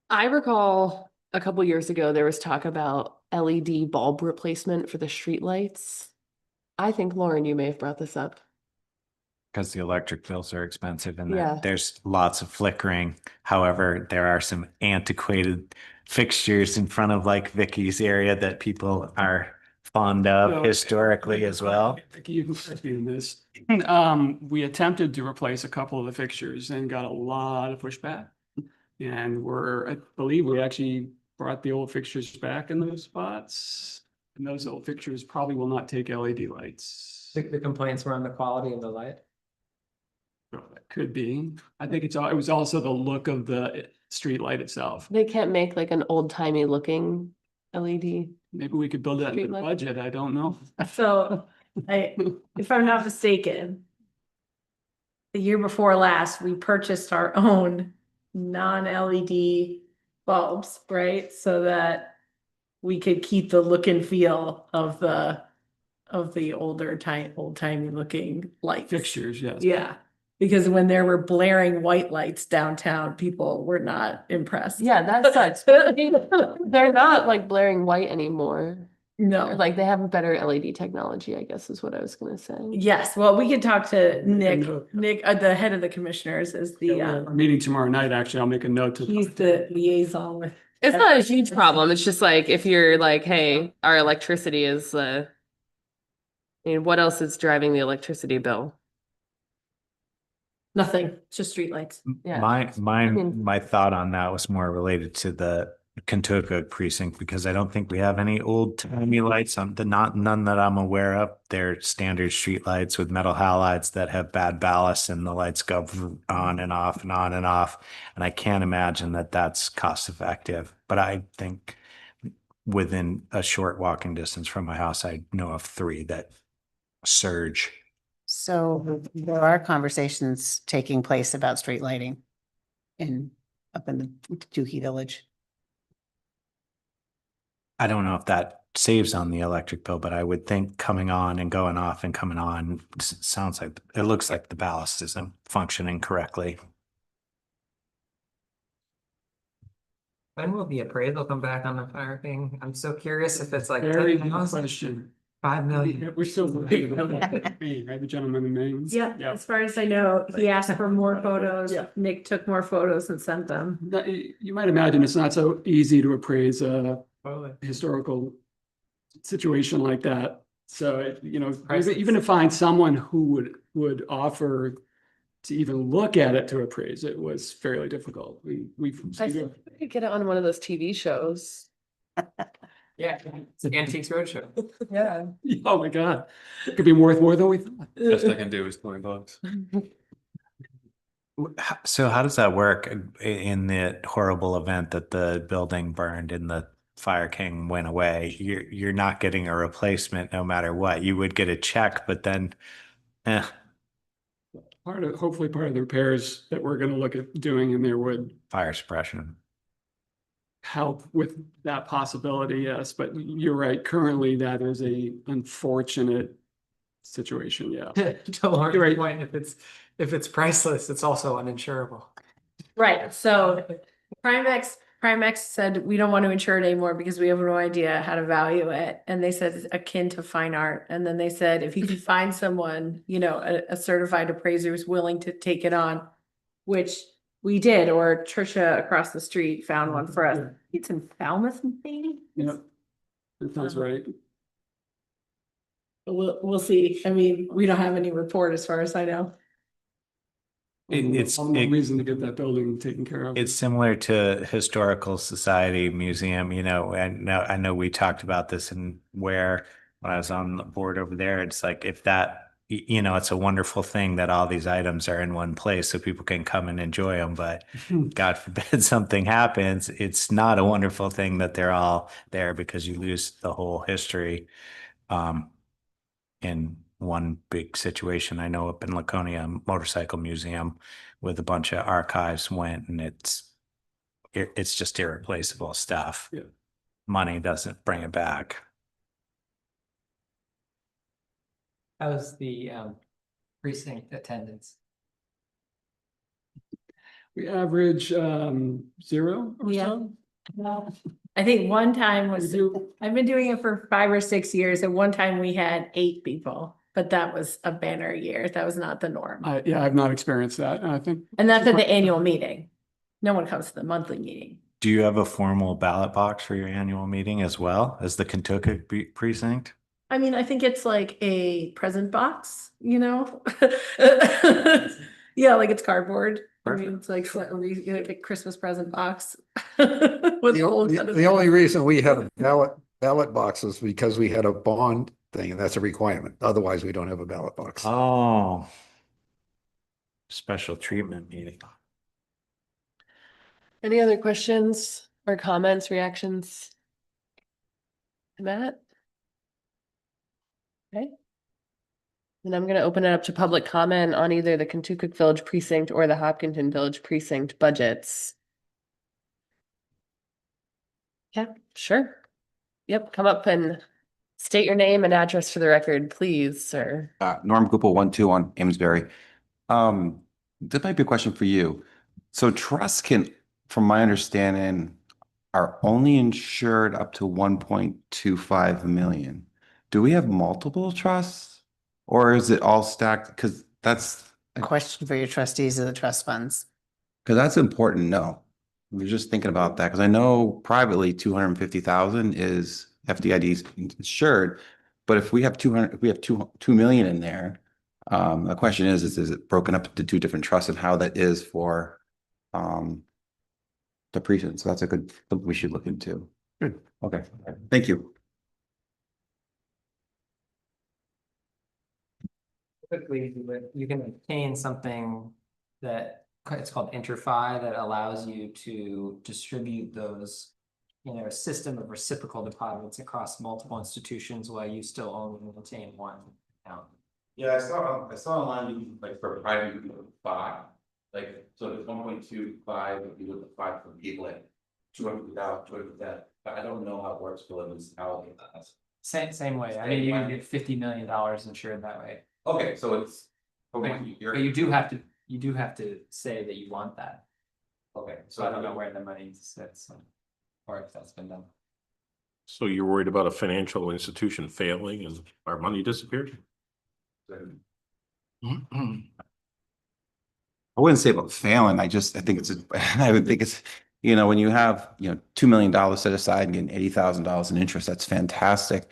I recall a couple years ago, there was talk about LED bulb replacement for the streetlights. I think Lauren, you may have brought this up. Because the electric bills are expensive and Yeah. there's lots of flickering. However, there are some antiquated fixtures in front of like Vicky's area that people are fond of So- historically as well. You can correct me in this. We attempted to replace a couple of the fixtures and got a lot of pushback. And I believe we actually brought the old fixtures back in those spots. And those old fixtures probably will not take LED lights. The complaints were on the quality of the light. That could be. I think it was also the look of the street light itself. They can't make like an old timey looking LED. Maybe we could build that into the Streetlight. budget. I don't know. So if I'm not mistaken, the year before last, we purchased our own non-LED bulbs, right? So that we could keep the look and feel of the old timey looking lights. Fixtures, yes. Yeah, because when there were blaring white lights downtown, people were not impressed. Yeah, that sucks. They're not like blaring white anymore. No. Like they have a better LED technology, I guess is what I was gonna say. Yes, well, we could talk to Nick, note. the head of the commissioners is the, Our meeting tomorrow night, actually, I'll make a note to. he's the liaison with. It's not a huge problem. It's just like if you're like, hey, our electricity is I mean, what else is driving the electricity bill? Nothing, just streetlights. Yeah. My thought on that was more related to the Kentucky precinct because I don't think we have any old timey lights on none that I'm aware of. They're standard street lights with metal halides that have bad ballast and the lights go on and off and on and off. And I can't imagine that that's cost effective, but I think within a short walking distance from my house, I know of 3 that surge. So there are conversations taking place about street lighting up in the Tukey Village. I don't know if that saves on the electric bill, but I would think coming on and going off and coming on sounds like it looks like the ballast isn't functioning correctly. When will the appraisal come back on the fire thing? I'm so curious if it's like Very 10,000, good question. 5 million. We're still waiting on that. Maine, right? The gentleman in Maine. Yeah, as far as I know, he asked for more photos. Yeah. Nick took more photos and sent them. You might imagine it's not so easy to appraise a Totally. historical situation like that. So, Priceless. even to find someone who would offer to even look at it to appraise it was fairly difficult. We've. I think we could get it on one of those TV shows. Yeah, it's an Antiques Roadshow. Yeah. Oh my God, it could be worth more than we thought. Best I can do is $20. So how does that work in the horrible event that the building burned and the Fire King went away? You're not getting a replacement no matter what. You would get a check, but then Hopefully part of the repairs that we're gonna look at doing in there would fire suppression. help with that possibility, yes, but you're right, currently that is a unfortunate situation, yeah. To Lauren's You're right. point, if it's priceless, it's also uninsurable. Right, so Primex said, we don't want to insure it anymore because we have no idea how to value it. And they said it's akin to fine art. And then they said, if you can find someone, a certified appraiser who's willing to take it on, which we did, or Trisha across the street found one for us. It's in Falmouth, maybe? Yeah, that sounds right. We'll see. I mean, we don't have any report as far as I know. It's All the reason to get that building taken care of. It's similar to Historical Society Museum, and I know we talked about this and when I was on the board over there, it's like if that you know, it's a wonderful thing that all these items are in one place so people can come and enjoy them. But God forbid something happens, it's not a wonderful thing that they're all there because you lose the whole history in one big situation. I know up in Laconia, motorcycle museum with a bunch of archives went, and it's just irreplaceable stuff. Yeah. Money doesn't bring it back. How's the precinct attendance? We average 0 or Yeah. so. I think one time was, I've been doing it for 5 or 6 years. At one time we had 8 people, but that was a banner year. That was not the norm. Yeah, I've not experienced that. I think. And that's at the annual meeting. No one comes to the monthly meeting. Do you have a formal ballot box for your annual meeting as well as the Kentucky precinct? I mean, I think it's like a present box, you know? Yeah, like it's cardboard. I mean, it's like a Christmas present box. With The all only, kind of the only stuff. reason we had a ballot box is because we had a bond thing, and that's a requirement. Otherwise, we don't have a ballot box. Oh, special treatment meeting. Any other questions or comments, reactions? Matt? Okay. And I'm gonna open it up to public comment on either the Kentucky Village precinct or the Hopkinton Village precinct budgets. Yeah, sure. Yep, come up and state your name and address for the record, please, sir. Norm Gupel, 1-2 on Amesbury. This might be a question for you. So trusts can, from my understanding, are only insured up to 1.25 million. Do we have multiple trusts? Or is it all stacked? Because that's Question for your trustees of the trust funds. important to know. We're just thinking about that because I know privately 250,000 is FDID insured, but if we have 200, if we have 2 million in there, the question is it broken up into 2 different trusts and how that is for the precinct? So that's a good something we should look into. Good. Okay, thank you. Typically, you can obtain something that it's called InterFi that allows you to distribute those, you know, a system of reciprocal deposits across multiple institutions while you still only maintain one account. Yeah, I saw online like for private 5, like so it's 1.25 if you look at 5 for people at 200,000, 200,000. But I don't know how it works for the municipality. Same way. I mean, you can get $50 million insured that way. Okay, so it's. But you do have to say that you want that. Okay, So I don't know where the money sits or if that's been done. So you're worried about a financial institution failing and our money disappeared? I wouldn't say about failing. I think it's, I would think it's, you know, when you have, you know, $2 million set aside and getting $80,000 in interest, that's fantastic.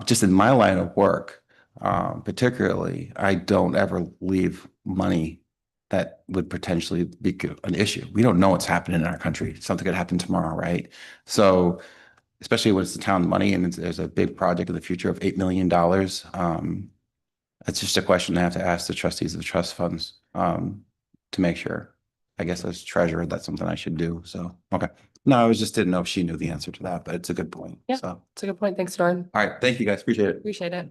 Just in my line of work, particularly, I don't ever leave money that would potentially be an issue. We don't know what's happening in our country. Something could happen tomorrow, right? So, especially when it's the town money and there's a big project in the future of $8 million. That's just a question I have to ask the trustees of the trust funds to make sure. I guess as treasurer, that's something I should do. So, okay. No, I just didn't know if she knew the answer to that, but it's a good point. Yeah. So, It's a good point. Thanks, Norm. all right. Thank you guys. Appreciate it. Appreciate it.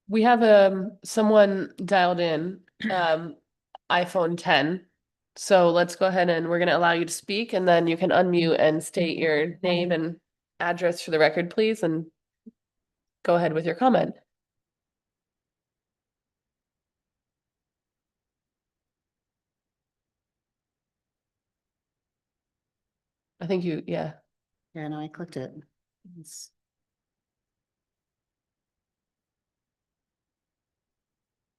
We have someone dialed in, iPhone 10. So let's go ahead and we're gonna allow you to speak and then you can unmute and state your name and address for the record, please, and go ahead with your comment. I think yeah. Yeah, no, I clicked it.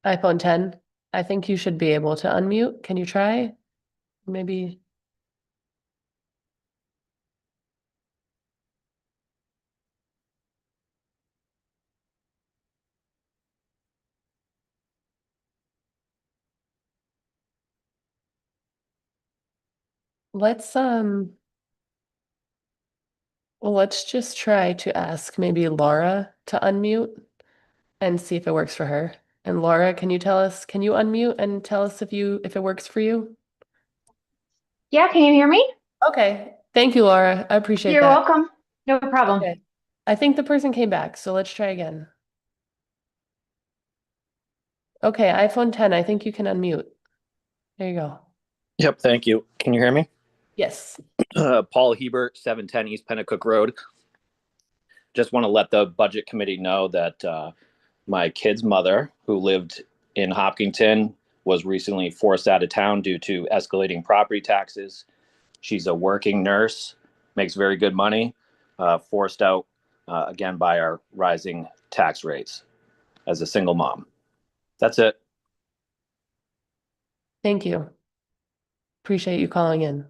iPhone 10. I think you should be able to unmute. Can you try? Maybe. Let's well, let's just try to ask maybe Laura to unmute and see if it works for her. And Laura, can you unmute and tell us if it works for you? Yeah, can you hear me? Okay, thank you, Laura. I appreciate You're that. welcome. No problem. Okay. I think the person came back, so let's try again. Okay, iPhone 10, I think you can unmute. There you go. Yep, thank you. Can you hear me? Yes. Paul Hebert, 710 East Pennacook Road. Just want to let the budget committee know that my kid's mother, who lived in Hopkinton, was recently forced out of town due to escalating property taxes. She's a working nurse, makes very good money, forced out again by our rising tax rates as a single mom. That's it. Thank you. Appreciate you calling in.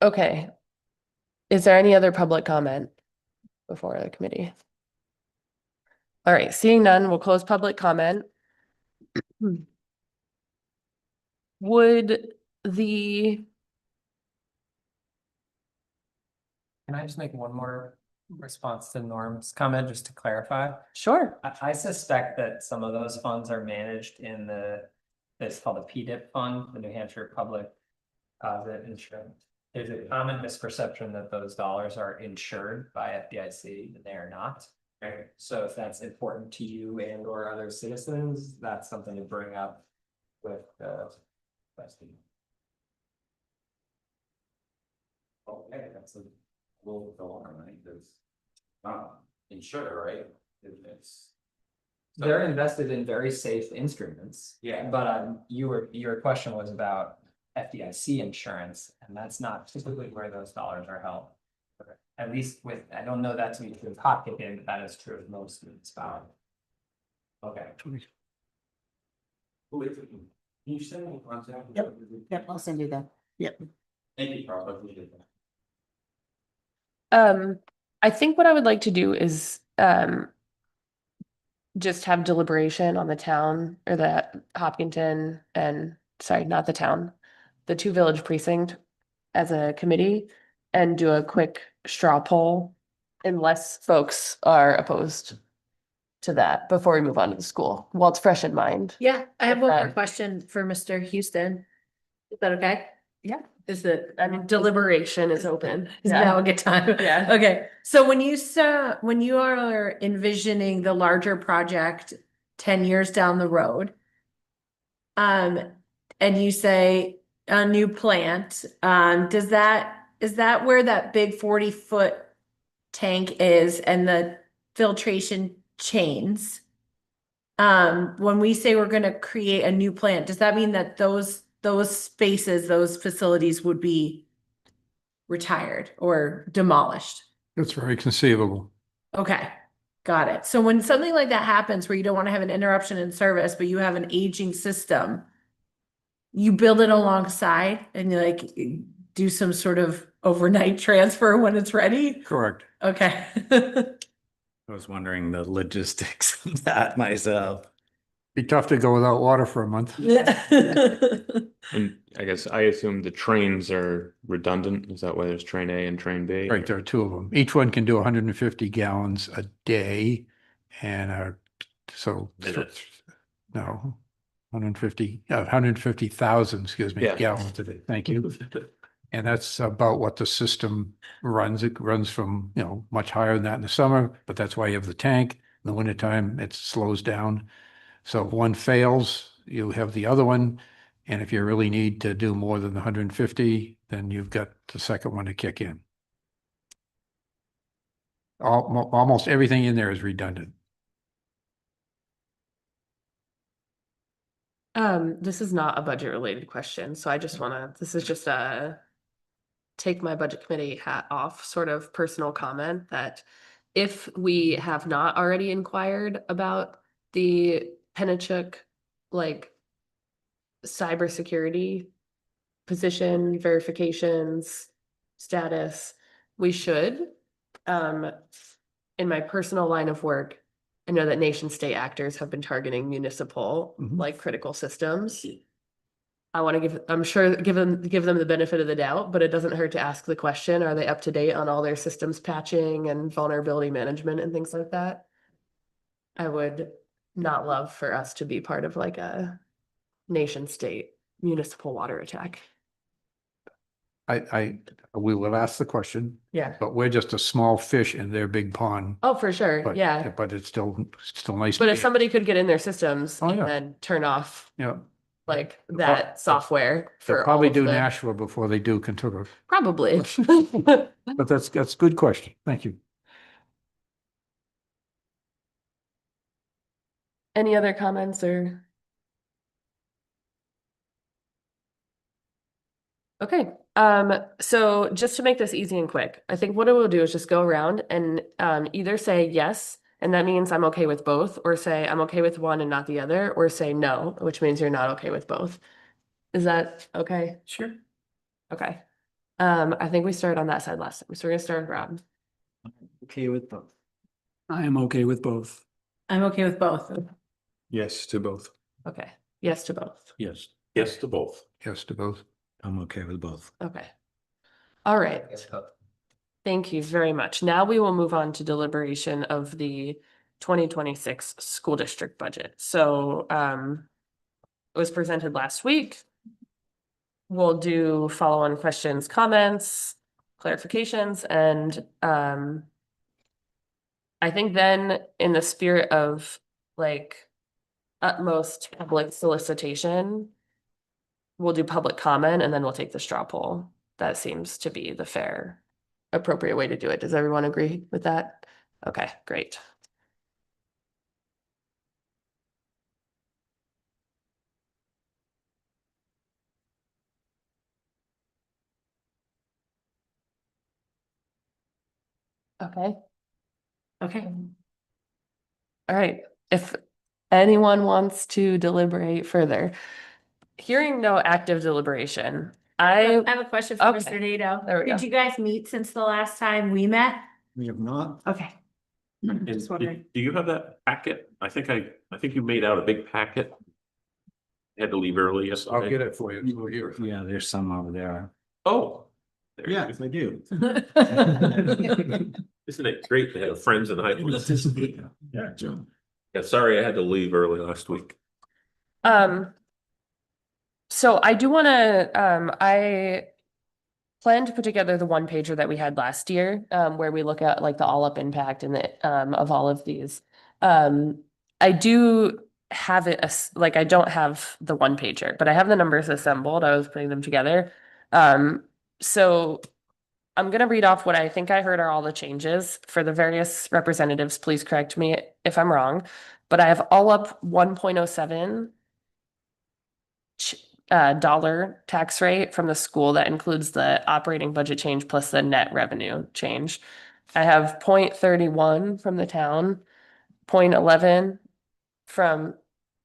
Okay. Is there any other public comment before the committee? All right, seeing none, we'll close public comment. Would the, Can I just make one more response to Norm's comment, just to clarify? sure, I suspect that some of those funds are managed in it's called the PDIP fund, the New Hampshire Public Deposit Insurance. There's a common misperception that those dollars are insured by FDIC, and they are not. Right. So if that's important to you and or other citizens, that's something to bring up with the. Okay, that's a little alarm, right? There's insured, right? It's. They're invested in very safe instruments. Yeah. But your question was about FDIC insurance, and that's not typically where those dollars are held. At least I don't know that to be true of Hopkinton, but that is true of most municipalities. Okay. Can you send me contact? Yep, I'll send you that. Yep. Thank you, Carl. I appreciate I think what I would like to do is just have deliberation on the town or the Hopkinton and, sorry, not the town, the 2 village precinct as a committee and do a quick straw poll unless folks are opposed to that before we move on to the school, while it's fresh in mind. Yeah, I have one more Okay. question for Mr. Houston. Is that okay? Yeah. Is it? I mean, deliberation is open. Is now a good time? Yeah. Okay, so when you are envisioning the larger project 10 years down the road, and you say a new plant, is that where that big 40-foot tank is and the filtration chains? When we say we're gonna create a new plant, does that mean that those spaces, those facilities would be retired or demolished? That's very conceivable. Okay, got it. So when something like that happens where you don't want to have an interruption in service, but you have an aging system, you build it alongside and you like do some sort of overnight transfer when it's ready? Correct. Okay. I was wondering the logistics of that myself. Be tough to go without water for a month. And I guess I assume the trains are redundant. Is that why there's train A and train B? Right, there are 2 of them. Each one can do 150 gallons a day and Minutes. no, 150,000, excuse me, Yeah. gallons a day. Thank you. And that's about what the system runs. It runs from, much higher than that in the summer, but that's why you have the tank. In the wintertime, it slows down. So if one fails, you have the other one. And if you really need to do more than 150, then you've got the second one to kick in. Almost everything in there is redundant. This is not a budget related question, so I just this is just a take my budget committee hat off sort of personal comment that if we have not already inquired about the Pennachuck, like cybersecurity position verifications status, we should. In my personal line of work, I know that nation state actors have been targeting municipal like critical systems. I want to I'm sure, give them the benefit of the doubt, but it doesn't hurt to ask the question, are they up to date on all their systems patching and vulnerability management and things like that? I would not love for us to be part of like a nation state municipal water attack. We will ask the question, Yeah. but we're just a small fish in their big pond. Oh, for sure. But, Yeah. but it's still nice. But to if be- somebody could get in their systems Oh, and yeah. then turn off Yeah, like that software they'll for all probably of do the, Nashua before they do Kentucky. probably. But that's a good question. Thank you. Any other comments or? Okay, so just to make this easy and quick, I think what I will do is just go around and either say yes, and that means I'm okay with both, or say I'm okay with one and not the other, or say no, which means you're not okay with both. Is that okay? Sure. Okay. I think we started on that side last time, so we're gonna start with Rob. Okay with both. I am okay with both. I'm okay with both. Yes to both. Okay, yes to both. Yes. Yes to both. Yes to both. I'm okay with both. Okay. All right. Thank you very much. Now we will move on to deliberation of the 2026 school district budget. So it was presented last week. We'll do follow-on questions, comments, clarifications, and I think then in the spirit of like utmost public solicitation, we'll do public comment and then we'll take the straw poll. That seems to be the fair, appropriate way to do it. Does everyone agree with that? Okay, great. Okay. Okay. All right. If anyone wants to deliberate further, hearing no active deliberation, I have a question for Okay. Mr. Nato. There we Did go. you guys meet since the last time we met? We have not. Okay. And Just wondering. do you have that packet? I think you made out a big packet. Had to leave early yesterday. I'll get it for you. We'll hear it. Yeah, there's some over there. Oh. there you Yes, I do. go. Isn't it great to have friends in high school? Yeah, Joe. Yeah, sorry, I had to leave early last week. So I do want to, I plan to put together the one pager that we had last year, where we look at like the all up impact and the, of all of these. I do have it, like, I don't have the one pager, but I have the numbers assembled. I was putting them together. So I'm gonna read off what I think I heard are all the changes for the various representatives. Please correct me if I'm wrong, but I have all up 1.07 dollar tax rate from the school that includes the operating budget change plus the net revenue change. I have 0.31 from the town, 0.11 from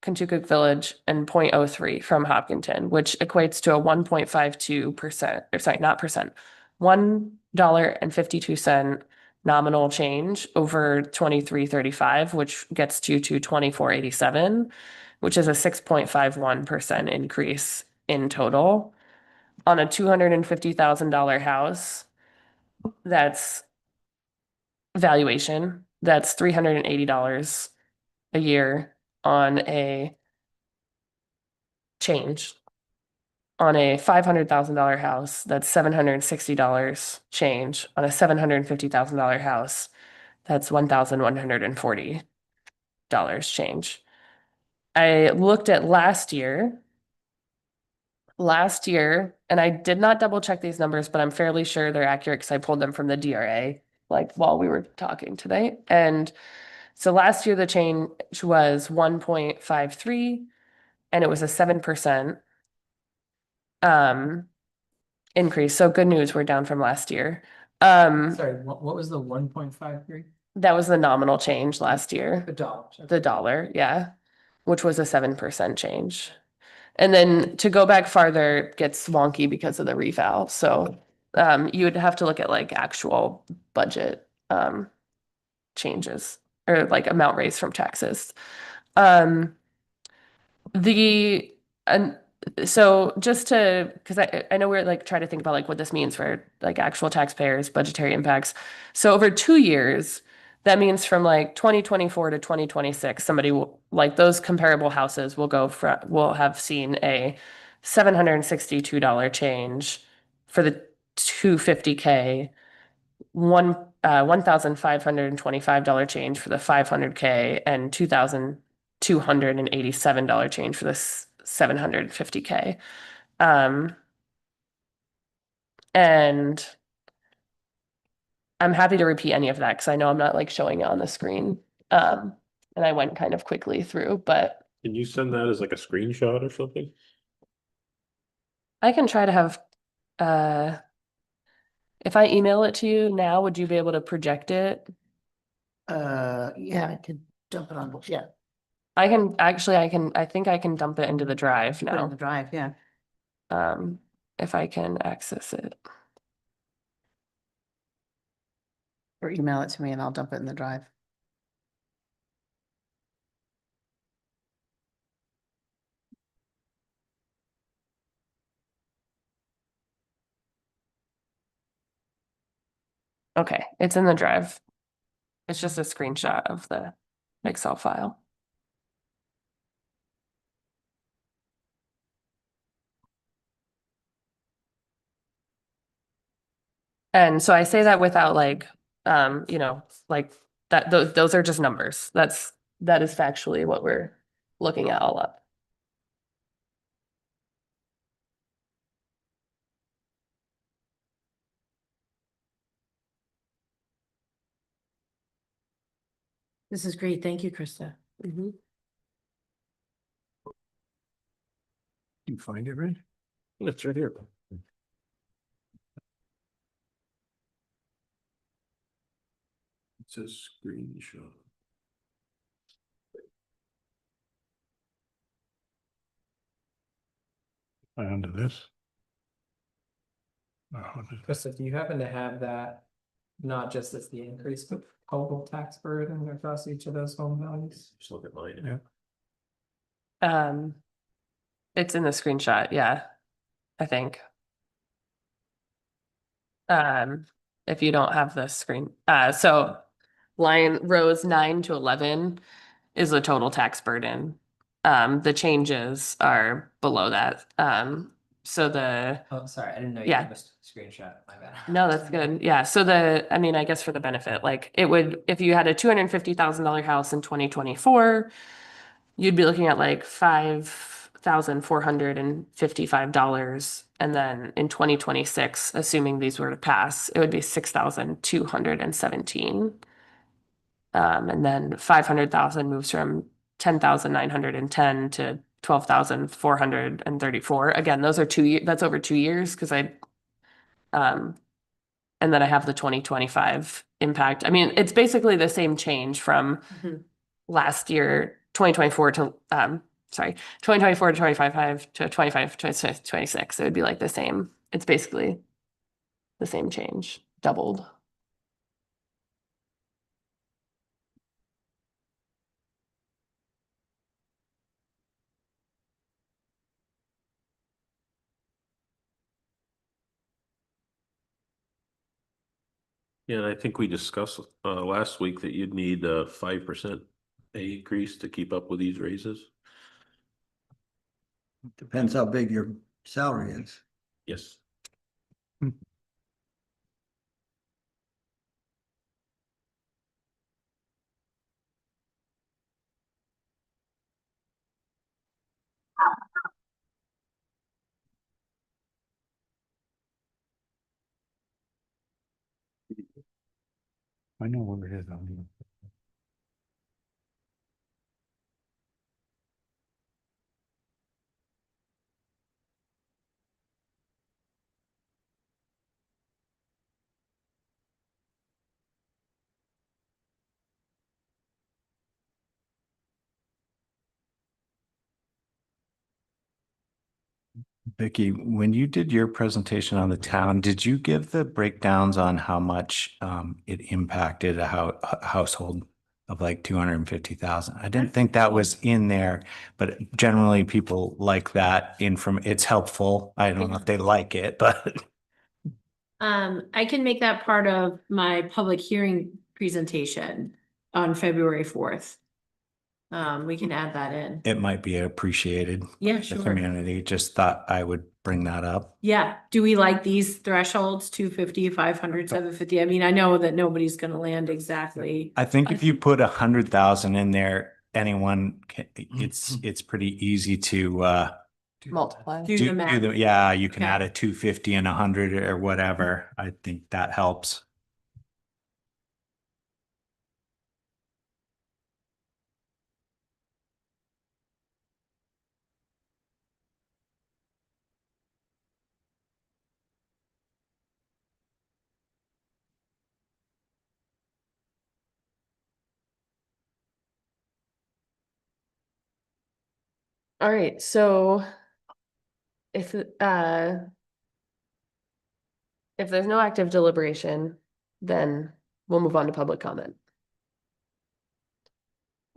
Kentucky Village, and 0.03 from Hopkinton, which equates to a 1.52%, or sorry, not percent, $1.52 nominal change over 2335, which gets you to 2487, which is a 6.51% increase in total. On a $250,000 house, that's valuation, that's $380 a year on a change. On a $500,000 house, that's $760 change. On a $750,000 house, that's $1,140 change. I looked at last year, and I did not double check these numbers, but I'm fairly sure they're accurate because I pulled them from the DRA, like while we were talking today. And so last year, the change was 1.53, and it was a 7% increase. So good news, we're down from last year. Sorry, what was the 1.53? That was the nominal change last year. The dollars. The dollar, yeah, which was a 7% change. And then to go back farther gets wonky because of the reval. So you would have to look at like actual budget changes or like amount raised from taxes. The So just to, because I know we're like trying to think about like what this means for like actual taxpayers, budgetary impacts. So over 2 years, that means from like 2024 to 2026, somebody will, like those comparable houses will go from, will have seen a $762 change for the 250K, $1,525 change for the 500K, and $2,287 change for this 750K. And I'm happy to repeat any of that because I know I'm not like showing it on the screen. And I went kind of quickly through, but Can you send that as like a screenshot or something? I can try to have, if I email it to you now, would you be able to project it? Yeah, I could dump it on, yeah, I can, actually, I think I can dump it into the drive put it in now. the drive, yeah. If I can access it. Or email it to me and I'll dump it in the drive. Okay, it's in the drive. It's just a screenshot of the Excel file. And so I say that without like, like that, those are just numbers. That is factually what we're looking at all up. This is great. Thank you, Krista. You find it, right? It's right here. It says screenshot. Under this. Krista, do you happen to have that, not just as the increase, but total tax burden across each of those home values? Just look at mine. It's in the screenshot, yeah, I think. If you don't have the screen, so line rows 9 to 11 is the total tax burden. The changes are below that. So the, Oh, sorry, I didn't know you Yeah. have a screenshot, my bad. no, that's good. Yeah. So I mean, I guess for the benefit, like it would, if you had a $250,000 house in 2024, you'd be looking at like $5,455. And then in 2026, assuming these were to pass, it would be 6,217. And then 500,000 moves from 10,910 to 12,434. Again, those are that's over 2 years because and then I have the 2025 impact. I mean, it's basically the same change from last year, 2024 to, 2024 to 2025 to 25 to 26. It would be like the same. It's basically the same change, doubled. Yeah, and I think we discussed last week that you'd need a 5% increase to keep up with these raises. Depends how big your salary is. Yes. I know where it is. on here. Vicky, when you did your presentation on the town, did you give the breakdowns on how much it impacted a household? of like 250,000. I didn't think that was in there, but generally people like that it's helpful. I don't know if they like it, but I can make that part of my public hearing presentation on February 4th. We can add that in. it might be appreciated. Yeah, The sure. community just thought I would bring that up. Yeah. Do we like these thresholds, 250, 500, 750? I mean, I know that nobody's gonna land exactly. I think if you put 100,000 in there, anyone can, it's pretty easy to Multiply. Do the math. yeah, you can Okay. add a 250 and 100 or whatever. I think that helps. All right, so if if there's no active deliberation, then we'll move on to public comment.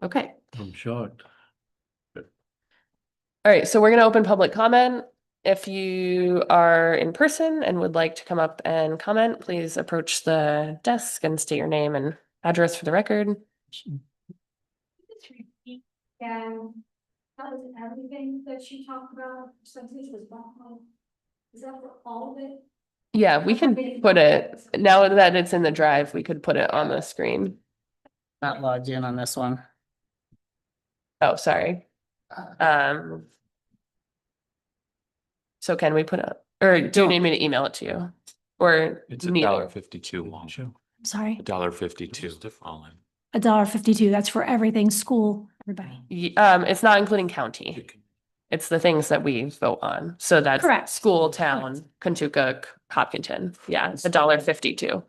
Okay, I'm shocked. all right, so we're gonna open public comment. If you are in person and would like to come up and comment, please approach the desk and state your name and address for the record. And that was everything that she talked about, percentage was one. Is that for all of it? Yeah, we can put it, now that it's in the drive, we could put it on the screen. Not logged in on this one. Oh, sorry. So can we put it, or do you need me to email it to you? Or It's neither? $1.52 long. Sorry, $1.52 all in. $1.52. That's for everything, school, everybody. It's not including county. It's the things that we vote on. So that's Correct. school, town, Kentucky, Hopkinton. Yeah, it's $1.52.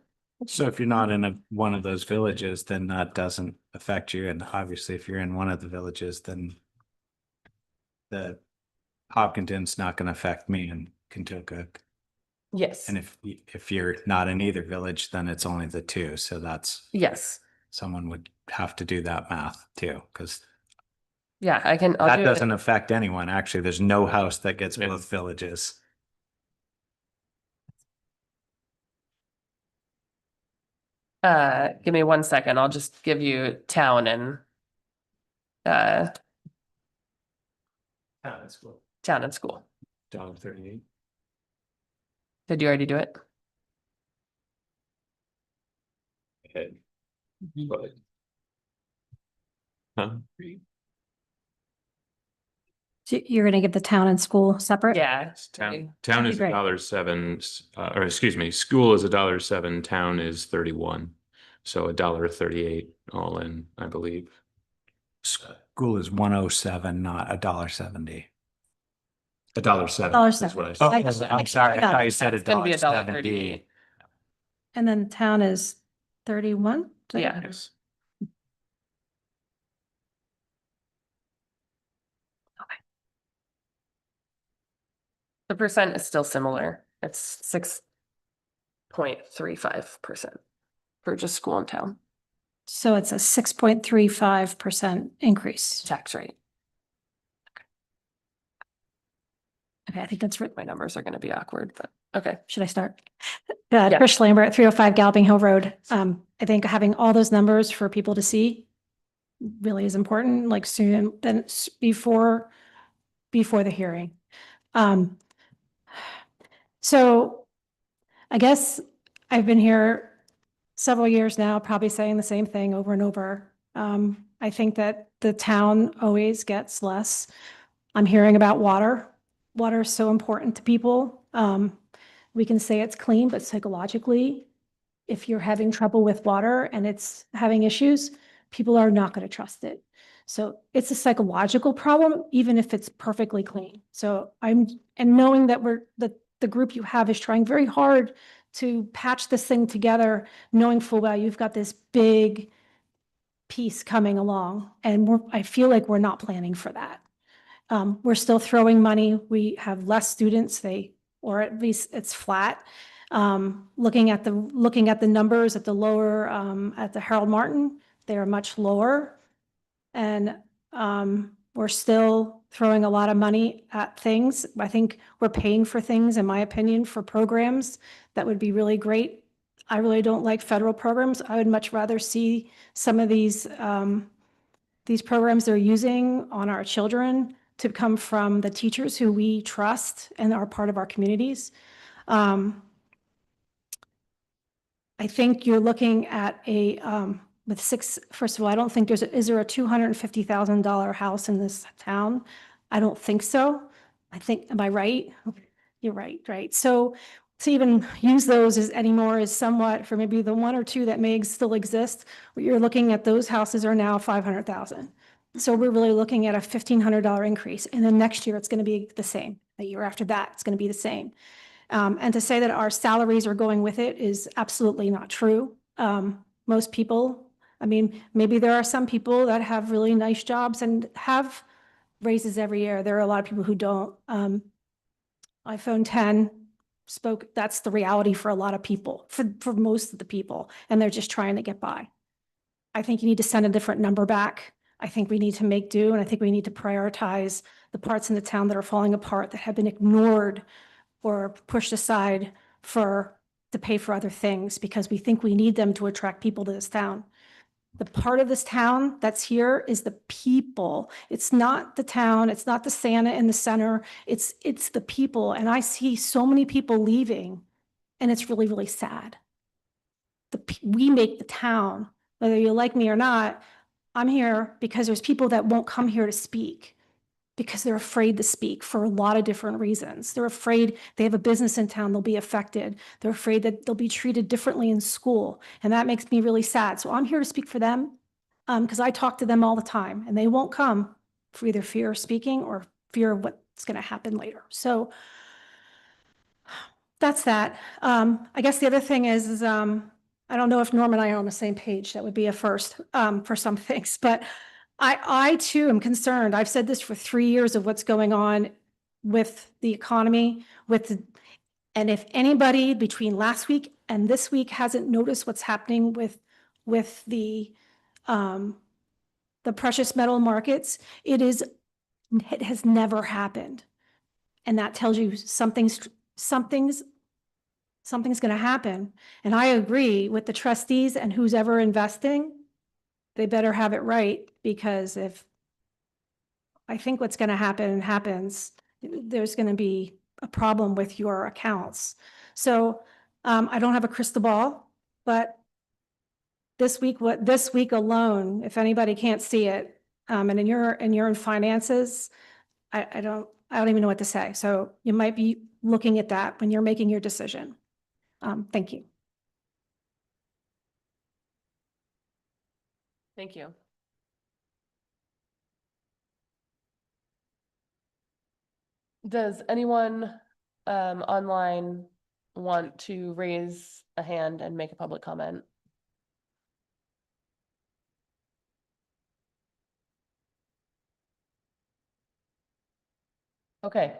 So if you're not in one of those villages, then that doesn't affect you. And obviously, if you're in one of the villages, then the Hopkinton's not going to affect me in Kentucky. Yes. And if you're not in either village, then it's only the two. So that's Yes. someone would have to do that math too, because Yeah, I'll that do it. doesn't affect anyone. Actually, there's no house that gets both villages. Give me 1 second. I'll just give you town and Town and school. town and school. $1.38. Did you already do it? Head. But. Huh? So you're gonna give the town and school separate? Yeah. Town That'd is be great. $1.07, or excuse me, school is $1.07, town is 31. So $1.38 all in, I believe. School is 107, not $1.70. $1.07 is $1.07. what I Oh, said. I'm sorry. I got thought it. you said It's gonna be $1.70. $1.38. And then town is 31? Yeah. Yes. The percent is still similar. It's 6.35% for just school and town So it's a 6.35% increase. tax rate. Okay, I think that's right. My numbers are gonna be awkward, but okay. Should I start? Yeah. Trish Lambert, 305 Galloping Hill Road. I think having all those numbers for people to see really is important, like soon, then before the hearing. So I guess I've been here several years now, probably saying the same thing over and over. I think that the town always gets less. I'm hearing about water. Water is so important to people. We can say it's clean, but psychologically, if you're having trouble with water and it's having issues, people are not going to trust it. So it's a psychological problem, even if it's perfectly clean. So and knowing that the group you have is trying very hard to patch this thing together, knowing full well you've got this big piece coming along. And I feel like we're not planning for that. We're still throwing money. We have less students, or at least it's flat. Looking at the numbers at the lower, at the Harold Martin, They are much lower. And we're still throwing a lot of money at things. I think we're paying for things, in my opinion, for programs that would be really great. I really don't like federal programs. I would much rather see some of these programs they're using on our children to come from the teachers who we trust and are part of our communities. I think you're looking at a, with six, first of all, I don't think is there a $250,000 house in this town? I don't think so. I think, am I right? You're right, right. So to even use those as anymore is somewhat, for maybe the one or two that may still exist, what you're looking at, those houses are now 500,000. So we're really looking at a $1,500 increase. And then next year, it's going to be the same. The year after that, it's going to be the same. And to say that our salaries are going with it is absolutely not true. Most people, I mean, maybe there are some people that have really nice jobs and have raises every year. There are a lot of people who don't. iPhone 10 spoke, that's the reality for a lot of people, for most of the people, and they're just trying to get by. I think you need to send a different number back. I think we need to make do, and I think we need to prioritize the parts in the town that are falling apart, that have been ignored or pushed aside to pay for other things, because we think we need them to attract people to this town. The part of this town that's here is the people. It's not the town. It's not the Santa in the center. It's the people. And I see so many people leaving, and it's really, really sad. We make the town, whether you like me or not. I'm here because there's people that won't come here to speak, because they're afraid to speak for a lot of different reasons. They're afraid they have a business in town, they'll be affected. They're afraid that they'll be treated differently in school. And that makes me really sad. So I'm here to speak for them, because I talk to them all the time, and they won't come for either fear of speaking or fear of what's going to happen later. So that's that. I guess the other thing is I don't know if Norm and I are on the same page. That would be a first for some things, but I too am concerned. I've said this for 3 years of what's going on with the economy, and if anybody between last week and this week hasn't noticed what's happening with the precious metal markets, it has never happened. And that tells you something's going to happen. And I agree with the trustees and who's ever investing, they better have it right, because if I think what's going to happen happens, there's going to be a problem with your accounts. So I don't have a crystal ball, but this week alone, if anybody can't see it, and you're in finances, I don't even know what to say. So you might be looking at that when you're making your decision. Thank you. Thank you. Does anyone online want to raise a hand and make a public comment? Okay,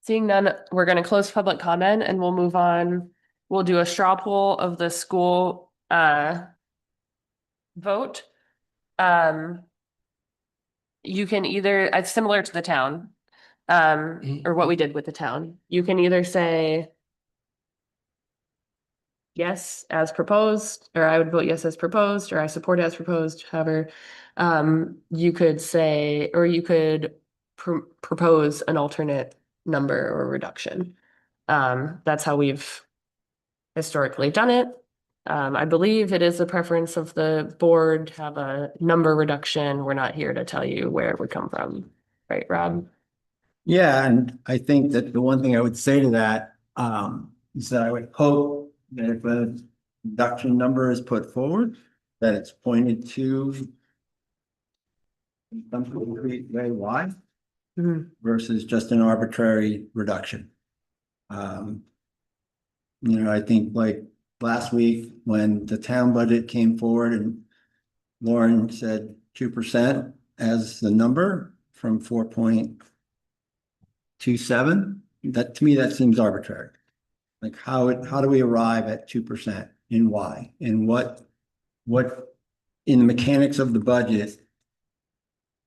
seeing none, we're going to close public comment and we'll move on. We'll do a straw poll of the school vote. You can either, it's similar to the town, or what we did with the town. You can either say yes as proposed, or I would vote yes as proposed, or I support as proposed. However, you could say, or you could propose an alternate number or reduction. That's how we've historically done it. I believe it is the preference of the board to have a number reduction. We're not here to tell you where it would come from, right, Rob? Yeah, and I think that the one thing I would say to that is that I would hope that if a reduction number is put forward, that it's pointed to some concrete way why versus just an arbitrary reduction. I think like last week when the town budget came forward and Lauren said 2% as the number from 4.27, that to me, that seems arbitrary. Like how do we arrive at 2% and why? And what in the mechanics of the budget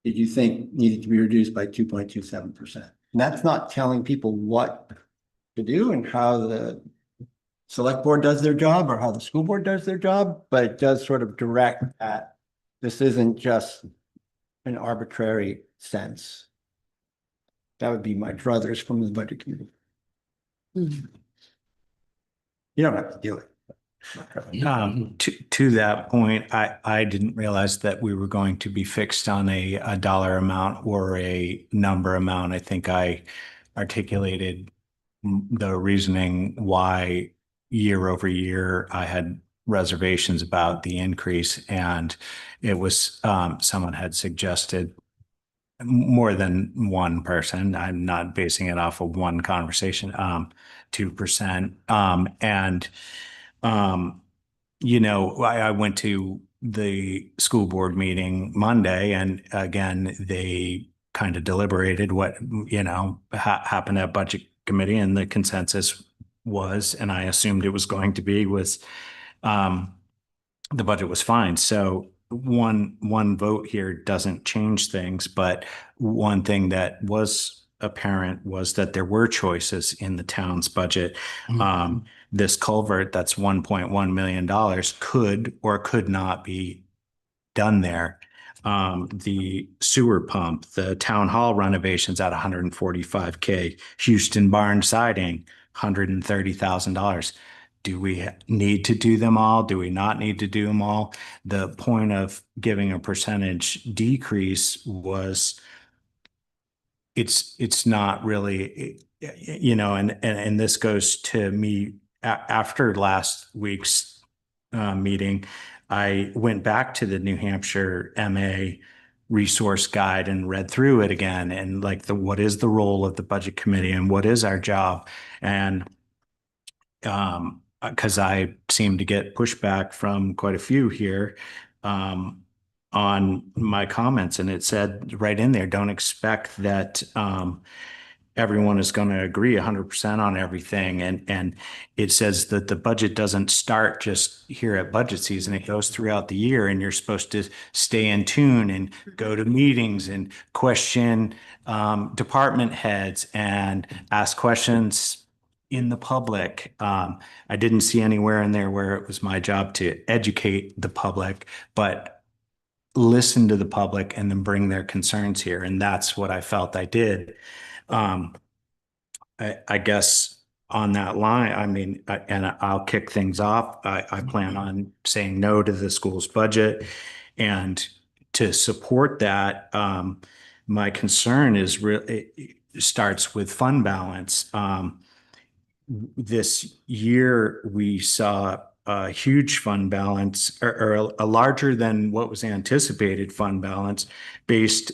did you think needed to be reduced by 2.27%? And that's not telling people what to do and how the select board does their job or how the school board does their job, but it does sort of direct that this isn't just an arbitrary sense. That would be my druthers from the budget committee. You don't have to do it. To that point, I didn't realize that we were going to be fixed on a dollar amount or a number amount. I think I articulated the reasoning why year over year I had reservations about the increase, and it was someone had suggested, more than one person, I'm not basing it off of one conversation, 2%. I went to the school board meeting Monday, and again, they kind of deliberated what, happened at budget committee, and the consensus was, and I assumed it was going to be, was the budget was fine. So one vote here doesn't change things, but one thing that was apparent was that there were choices in the town's budget. This culvert that's $1.1 million could or could not be done there. The sewer pump, the town hall renovations at $145K, Houston barn siding, $130,000. Do we need to do them all? Do we not need to do them all? The point of giving a percentage decrease was it's not really, and this goes to me after last week's meeting. I went back to the New Hampshire MA resource guide and read through it again, and what is the role of the budget committee and what is our job? And because I seem to get pushback from quite a few here on my comments, and it said right in there, don't expect that everyone is going to agree 100% on everything. And it says that the budget doesn't start just here at budget season. It goes throughout the year, and you're supposed to stay in tune and go to meetings and question department heads and ask questions in the public. I didn't see anywhere in there where it was my job to educate the public, but listen to the public and then bring their concerns here. And that's what I felt I did. I guess on that line, and I'll kick things off. I plan on saying no to the school's budget, and to support that, my concern is really starts with fund balance. This year we saw a huge fund balance, or a larger than what was anticipated fund balance, based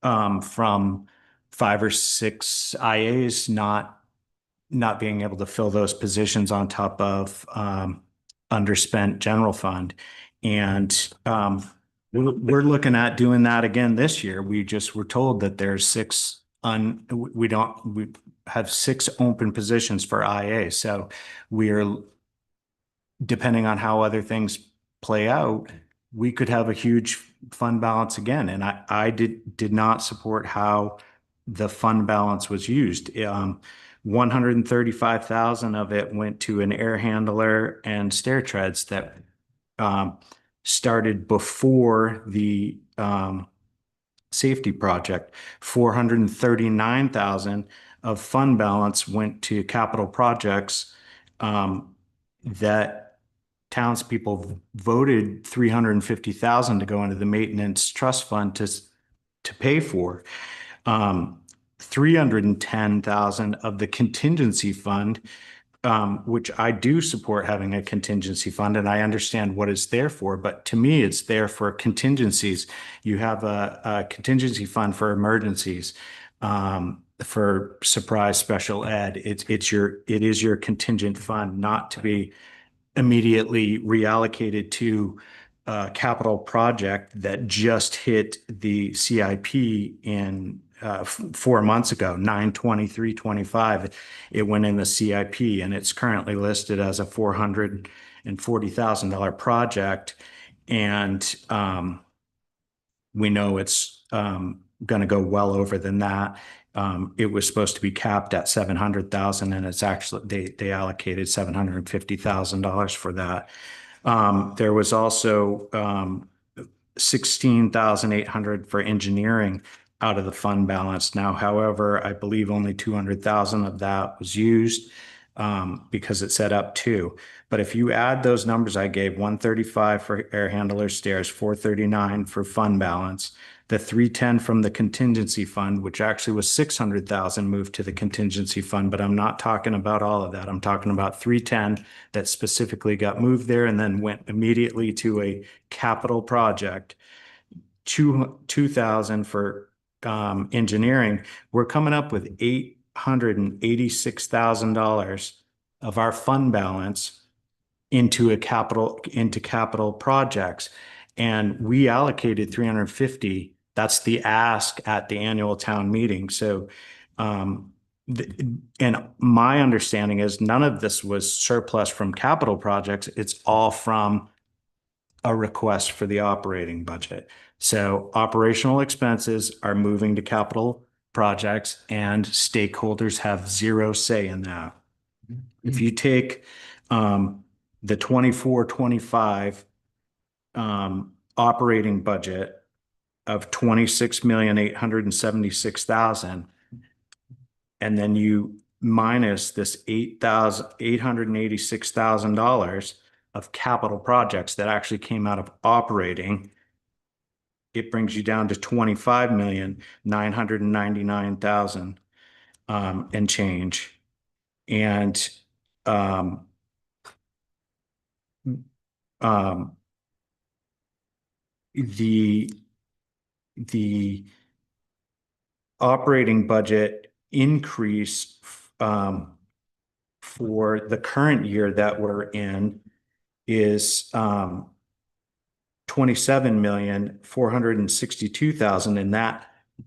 from 5 or 6 IAs not being able to fill those positions on top of underspent general fund. And we're looking at doing that again this year. We just were told that there's we have 6 open positions for IA. So we are, depending on how other things play out, we could have a huge fund balance again. And I did not support how the fund balance was used. 135,000 of it went to an air handler and stair treads that started before the safety project. 439,000 of fund balance went to capital projects that townspeople voted 350,000 to go into the maintenance trust fund to pay for. 310,000 of the contingency fund, which I do support having a contingency fund, and I understand what it's there for, but to me, it's there for contingencies. You have a contingency fund for emergencies, for surprise special ed. It is your contingent fund, not to be immediately reallocated to a capital project that just hit the CIP in 4 months ago, 9/23/25. It went in the CIP, and it's currently listed as a $440,000 project. And we know it's going to go well over than that. It was supposed to be capped at 700,000, and it's actually they allocated $750,000 for that. There was also 16,800 for engineering out of the fund balance. Now, however, I believe only 200,000 of that was used because it set up to. But if you add those numbers I gave, 135 for air handler stairs, 439 for fund balance, the 310 from the contingency fund, which actually was 600,000 moved to the contingency fund, but I'm not talking about all of that. I'm talking about 310 that specifically got moved there and then went immediately to a capital project. 2,000 for engineering. We're coming up with $886,000 of our fund balance into capital projects. And we allocated 350. That's the ask at the annual town meeting. So, and my understanding is none of this was surplus from capital projects. It's all from a request for the operating budget. So operational expenses are moving to capital projects, and stakeholders have zero say in that. If you take the 24-25 operating budget of 26,876,000, and then you minus this $886,000 of capital projects that actually came out of operating, it brings you down to 25,999,000 and change. And the operating budget increase for the current year that we're in is 27,462,000, and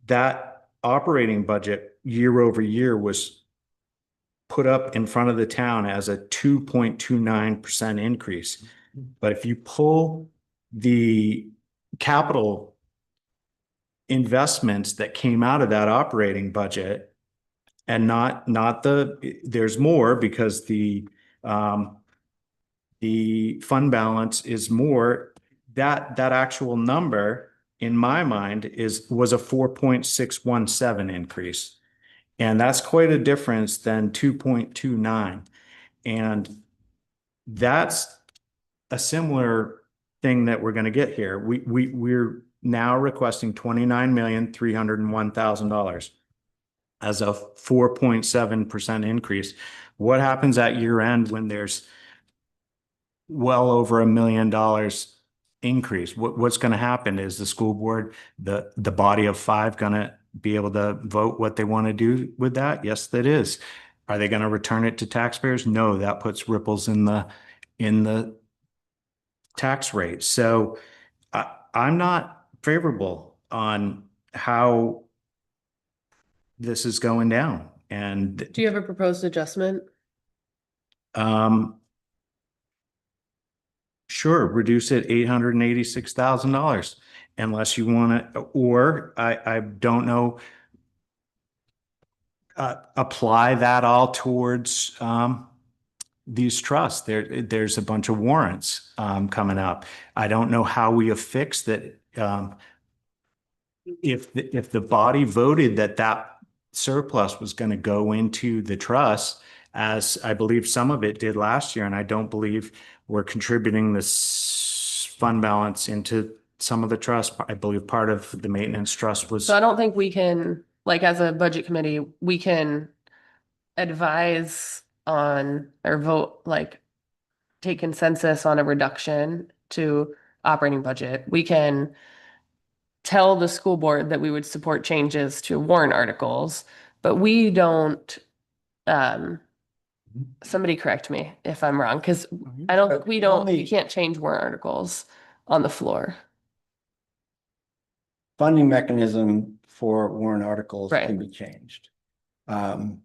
that operating budget year over year was put up in front of the town as a 2.29% increase. But if you pull the capital investments that came out of that operating budget, and not there's more because the fund balance is more, that actual number in my mind was a 4.617 increase. And that's quite a difference than 2.29. And that's a similar thing that we're going to get here. We're now requesting $29,301,000 as a 4.7% increase. What happens at year end when there's well over $1 million increase? What's going to happen? Is the school board, the body of five, going to be able to vote what they want to do with that? Yes, that is. Are they going to return it to taxpayers? No, that puts ripples in the tax rate. So I'm not favorable on how this is going down. And Do you have a proposed adjustment? Sure, reduce it $886,000 unless you want to, or I don't know, apply that all towards these trusts. There's a bunch of warrants coming up. I don't know how we have fixed that. If the body voted that surplus was going to go into the trust, as I believe some of it did last year, and I don't believe we're contributing this fund balance into some of the trust. I believe part of the maintenance trust was. So I don't think we can, like, as a budget committee, we can advise on or vote, like, take consensus on a reduction to operating budget. We can tell the school board that we would support changes to warrant articles, but we don't, somebody correct me if I'm wrong, because I don't think we can't change warrant articles on the floor. Funding mechanism for warrant articles Right. can be changed. And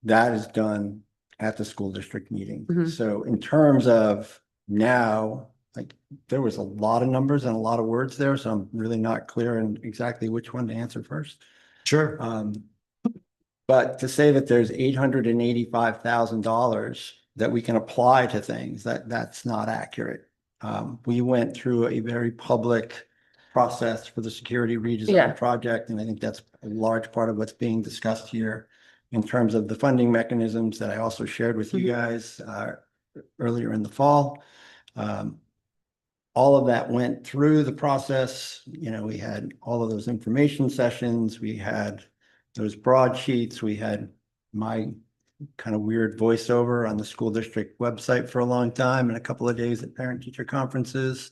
that is done at the school district meeting. Mhm. So in terms of now, like, there was a lot of numbers and a lot of words there, so I'm really not clear on exactly which one to answer first. Sure. But to say that there's $885,000 that we can apply to things, that's not accurate. We went through a very public process for the security Yeah. redesign project, and I think that's a large part of what's being discussed here in terms of the funding mechanisms that I also shared with you guys earlier in the fall. All of that went through the process. You know, we had all of those information sessions, we had those broadsheets, we had my kind of weird voiceover on the school district website for a long time and a couple of days at parent teacher conferences.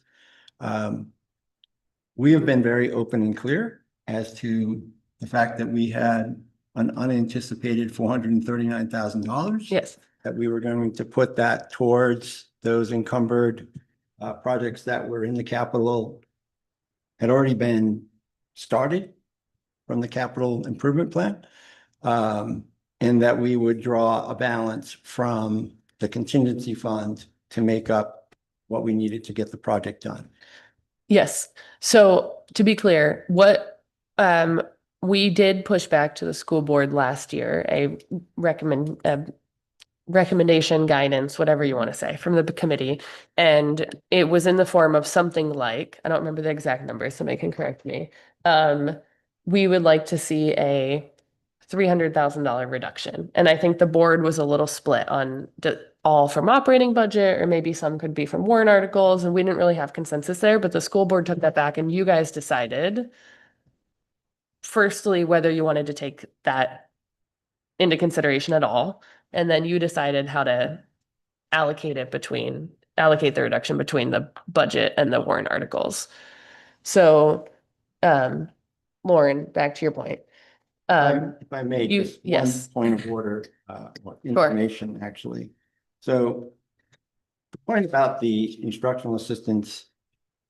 We have been very open and clear as to the fact that we had an unanticipated $439,000. Yes. That we were going to put that towards those encumbered projects that were in the capital, had already been started from the capital improvement plan. And that we would draw a balance from the contingency fund to make up what we needed to get the project done. Yes. So to be clear, what we did push back to the school board last year, a recommendation, guidance, whatever you want to say, from the committee. And it was in the form of something like, I don't remember the exact number, somebody can correct me. We would like to see a $300,000 reduction. And I think the board was a little split on all from operating budget, or maybe some could be from warrant articles. And we didn't really have consensus there, but the school board took that back and you guys decided firstly, whether you wanted to take that into consideration at all. And then you decided how to allocate the reduction between the budget and the warrant articles. So, Lauren, back to your point. If I may, just one yes. point of order, information, actually. So the point about the instructional assistance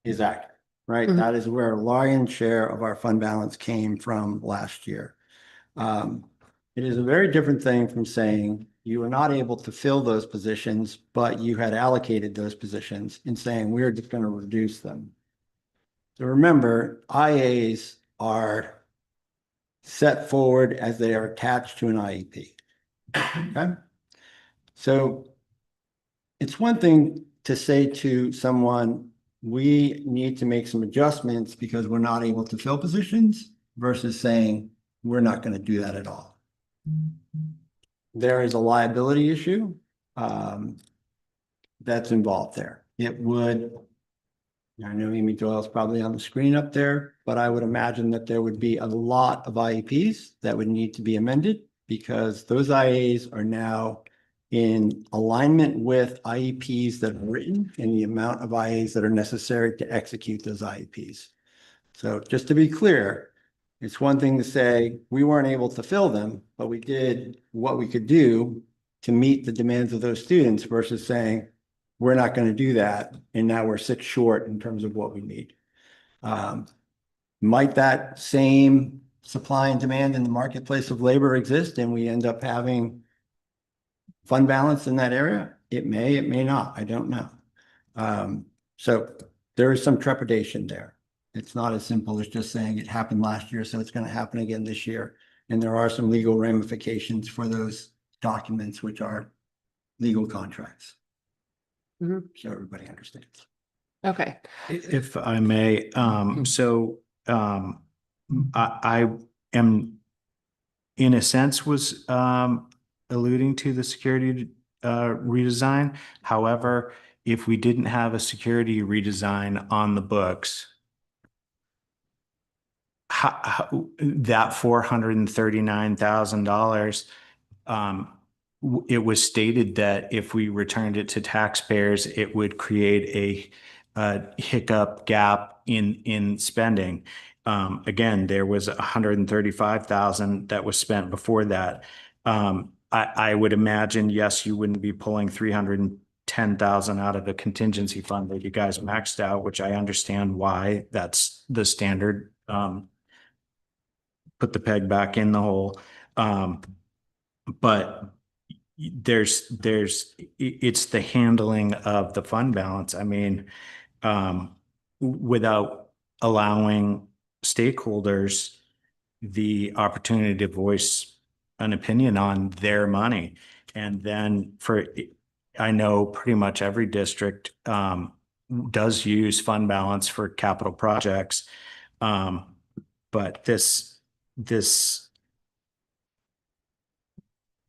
is accurate, right? Mhm. That is where a lion's share of our fund balance came from last year. It is a very different thing from saying you were not able to fill those positions, but you had allocated those positions and saying, we're just going to reduce them. So remember, IAs are set forward as they are attached to an IEP. Okay? So it's one thing to say to someone, we need to make some adjustments because we're not able to fill positions, versus saying, we're not going to do that at all. There is a liability issue that's involved there. It would, I know Amy Doyle's probably on the screen up there, but I would imagine that there would be a lot of IEPs that would need to be amended because those IAs are now in alignment with IEPs that are written and the amount of IAs that are necessary to execute those IEPs. So just to be clear, it's one thing to say we weren't able to fill them, but we did what we could do to meet the demands of those students versus saying, we're not going to do that. And now we're 6 short in terms of what we need. Might that same supply and demand in the marketplace of labor exist and we end up having fund balance in that area? It may not. I don't know. So there is some trepidation there. It's not as simple as just saying it happened last year, so it's going to happen again this year. And there are some legal ramifications for those documents, which are legal contracts. Mhm. So everybody understands. Okay. If I may, I am, in a sense, was alluding to the security redesign. However, if we didn't have a security redesign on the books, that $439,000, it was stated that if we returned it to taxpayers, it would create a hiccup gap in spending. Again, there was $135,000 that was spent before that. I would imagine, yes, you wouldn't be pulling $310,000 out of the contingency fund that you guys maxed out, which I understand why that's the standard. Put the peg back in the hole. But it's the handling of the fund balance. I mean, without allowing stakeholders the opportunity to voice an opinion on their money. And then I know pretty much every district does use fund balance for capital projects. But this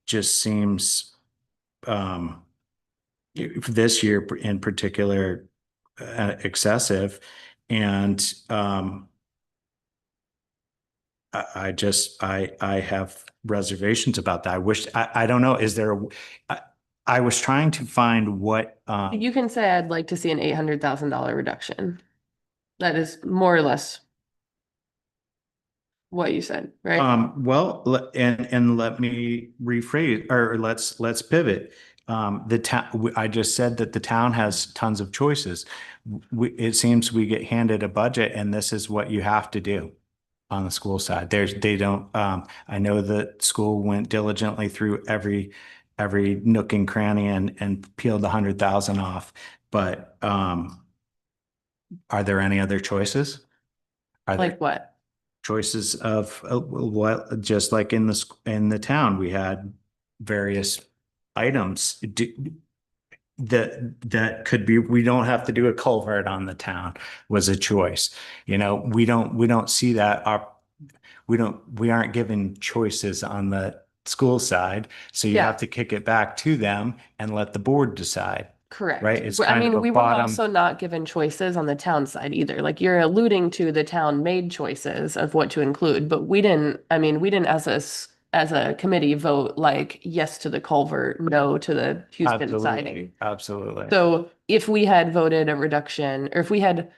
just seems this year in particular excessive. And I have reservations about that. I don't know, I was trying to find what, You can say I'd like to see an $800,000 reduction. That is more or less what you said, right? well, and let me rephrase, or let's pivot. The town, I just said that the town has tons of choices. It seems we get handed a budget and this is what you have to do on the school side. They don't, I know that school went diligently through every nook and cranny and peeled 100,000 off. But, are there any other choices? Are there Like what? choices of what, just like in the town, we had various items that could be, we don't have to do a culvert on the town was a choice. You know, we don't see that we aren't given choices on the school side. So you Yeah. have to kick it back to them and let the board decide. Correct. Right? It's I kind of mean, a we were bottom. also not given choices on the town side either. Like you're alluding to the town made choices of what to include, but we didn't as a committee vote like yes to the culvert, no to the Houston siding. Absolutely. So if we had voted a reduction, or if we had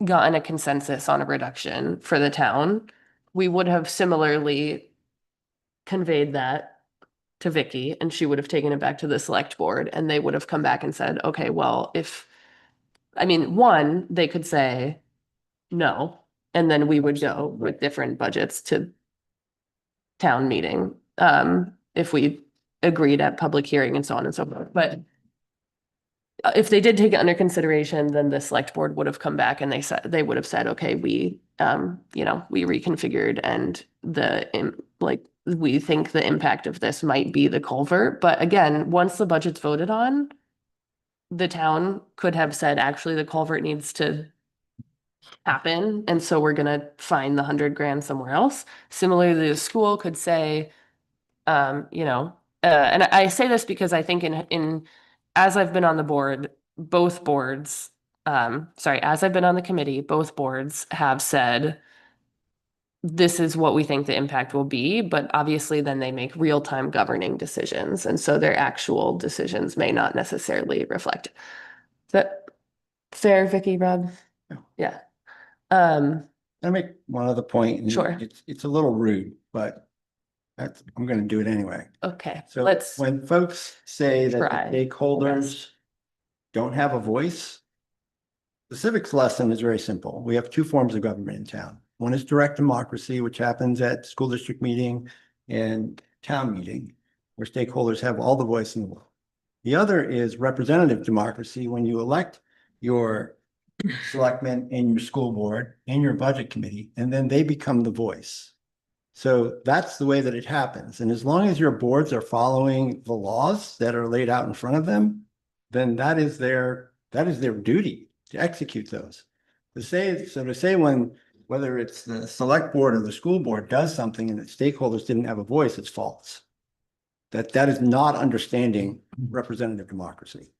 gotten a consensus on a reduction for the town, we would have similarly conveyed that to Vicky and she would have taken it back to the select board and they would have come back and said, okay, well, one, they could say no, and then we would go with different budgets to town meeting, if we agreed at public hearing and so on and so forth. But if they did take it under consideration, then the select board would have come back and they would have said, okay, we reconfigured and we think the impact of this might be the culvert. But again, once the budget's voted on, the town could have said, actually, the culvert needs to happen. And so we're gonna find the 100 grand somewhere else. Similarly, the school could say, and I say this because I think as I've been on the board, both boards, as I've been on the committee, both boards have said, this is what we think the impact will be, but obviously then they make real-time governing decisions. And so their actual decisions may not necessarily reflect. Is that fair, Vicky, Rob? Yeah. I make one other point. And Sure. It's a little rude, but I'm gonna do it anyway. Okay, So let's when folks say that try. the stakeholders don't have a voice, the civics lesson is very simple. We have two forms of government in town. One is direct democracy, which happens at school district meeting and town meeting, where stakeholders have all the voice in the world. The other is representative democracy, when you elect your selectmen and your school board and your budget committee, and then they become the voice. So that's the way that it happens. And as long as your boards are following the laws that are laid out in front of them, then that is their duty to execute those. To say whether it's the select board or the school board does something and the stakeholders didn't have a voice, it's false. That is not understanding representative democracy.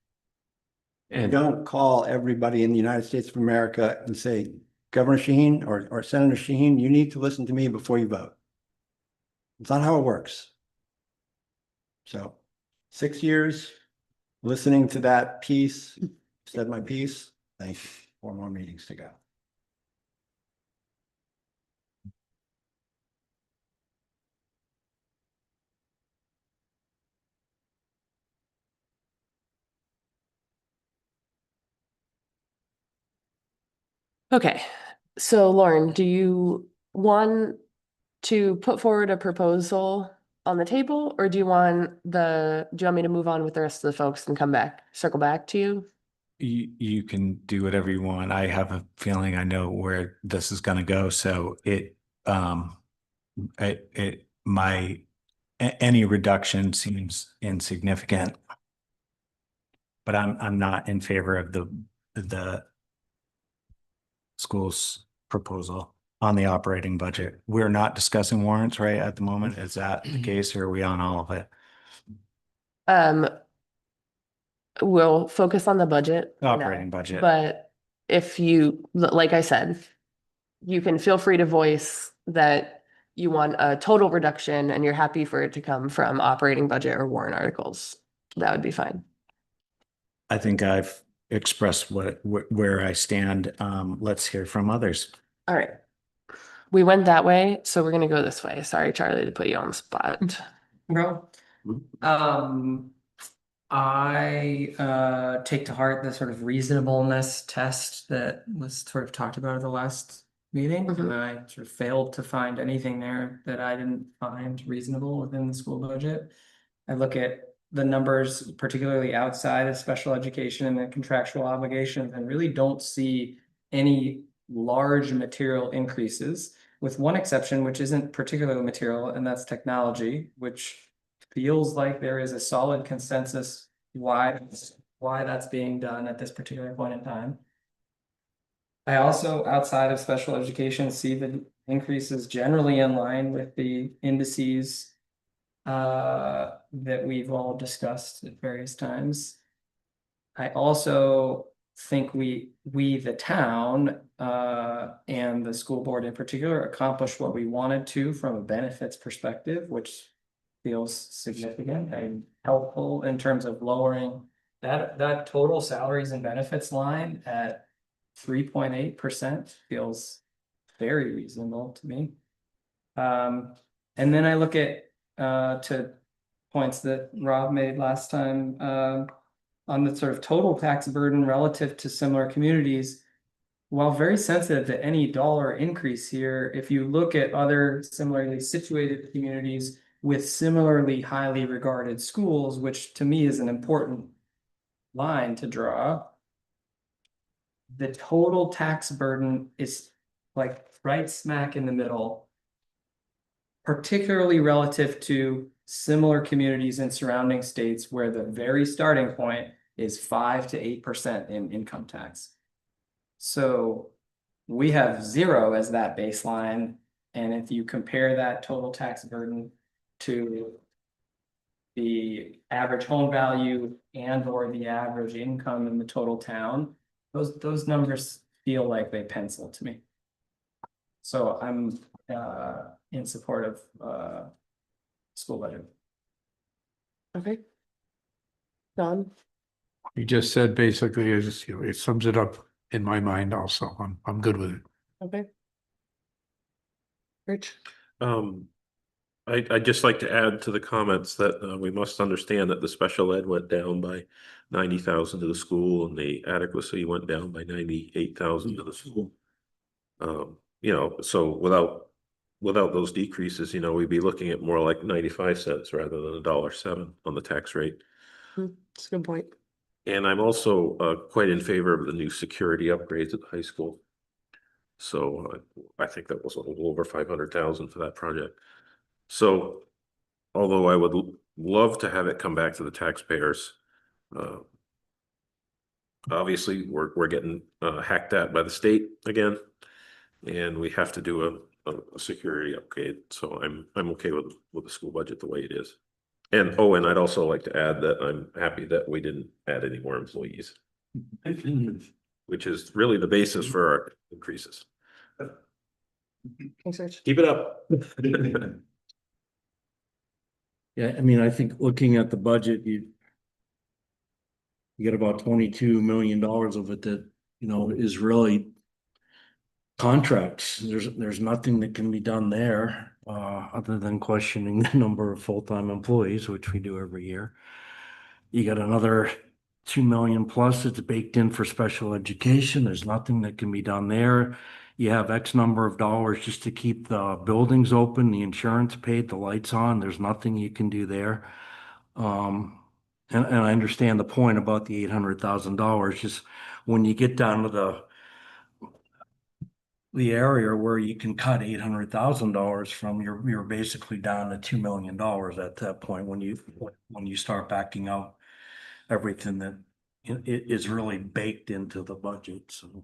And don't call everybody in the United States of America and say, Governor Shaheen or Senator Shaheen, you need to listen to me before you vote. It's not how it works. So 6 years listening to that piece, said my piece. Thank you. 4 more meetings to go. Okay, so Lauren, do you want to put forward a proposal on the table, or do you want me to move on with the rest of the folks and circle back to you? you can do whatever you want. I have a feeling I know where this is gonna go, so any reduction seems insignificant. But I'm not in favor of the school's proposal on the operating budget. We're not discussing warrants, right, at the moment? Is that the case, or are we on all of it? We'll focus on the budget. for now, Operating budget. But if you, like I said, you can feel free to voice that you want a total reduction and you're happy for it to come from operating budget or warrant articles. That would be fine. I think I've expressed where I stand. Let's hear from others. All right. We went that way, so we're gonna go this way. Sorry, Charlie, to put you on the spot. Bro. I take to heart the sort of reasonableness test that was sort of talked about at the last meeting. Mhm. And I sort of failed to find anything there that I didn't find reasonable within the school budget. I look at the numbers, particularly outside of special education and the contractual obligations, and really don't see any large material increases, with one exception, which isn't particularly material, and that's technology, which feels like there is a solid consensus why that's being done at this particular point in time. I also, outside of special education, see the increases generally in line with the indices that we've all discussed at various times. I also think we the town, and the school board in particular, accomplished what we wanted to from a benefits perspective, which feels significant and helpful in terms of lowering that total salaries and benefits line at 3.8% feels very reasonable to me. And then I look at to points that Rob made last time on the sort of total tax burden relative to similar communities. While very sensitive to any dollar increase here, if you look at other similarly situated communities with similarly highly regarded schools, which to me is an important line to draw, the total tax burden is like right smack in the middle, particularly relative to similar communities in surrounding states where the very starting point is 5 to 8% in income tax. So we have 0 as that baseline. And if you compare that total tax burden to the average home value and or the average income in the total town, those numbers feel like they pencil to me. So I'm in support of school budget. Okay. Don? You just said basically is, you know, it sums it up in my mind also. I'm good with it. Okay. Rich? I'd just like to add to the comments that we must understand that the special ed went down by 90,000 to the school, and the adequacy went down by 98,000 to the school. You know, so without those decreases, you know, we'd be looking at more like 95 cents rather than $1.07 on the tax rate. That's a good point. And I'm also quite in favor of the new security upgrades at the high school. So I think that was a little over 500,000 for that project. So although I would love to have it come back to the taxpayers, obviously we're getting hacked at by the state again, and we have to do a security upgrade. So I'm okay with the school budget the way it is. And I'd also like to add that I'm happy that we didn't add any more employees, which is really the basis for our increases. Thanks, Rich. Keep it up. Yeah, I mean, I think looking at the budget, you get about $22 million of it that, you know, is really contracts. There's nothing that can be done there, other than questioning the number of full-time employees, which we do every year. You got another 2 million plus that's baked in for special education. There's nothing that can be done there. You have X number of dollars just to keep the buildings open, the insurance paid, the lights on. There's nothing you can do there. And I understand the point about the $800,000, just when you get down to the area where you can cut $800,000 from, you're basically down to $2 million at that point when you start backing out everything that is really baked into the budget, so.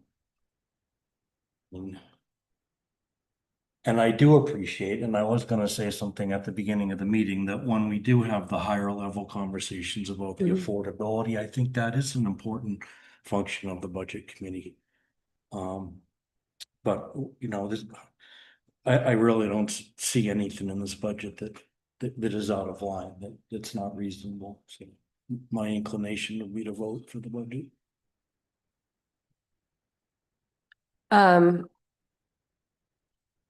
And I do appreciate, and I was gonna say something at the beginning of the meeting, that when we do have the higher level conversations about the affordability, I think that is an important function of the budget committee. But, you know, I really don't see anything in this budget that is out of line, that's not reasonable. So my inclination would be to vote for the budget.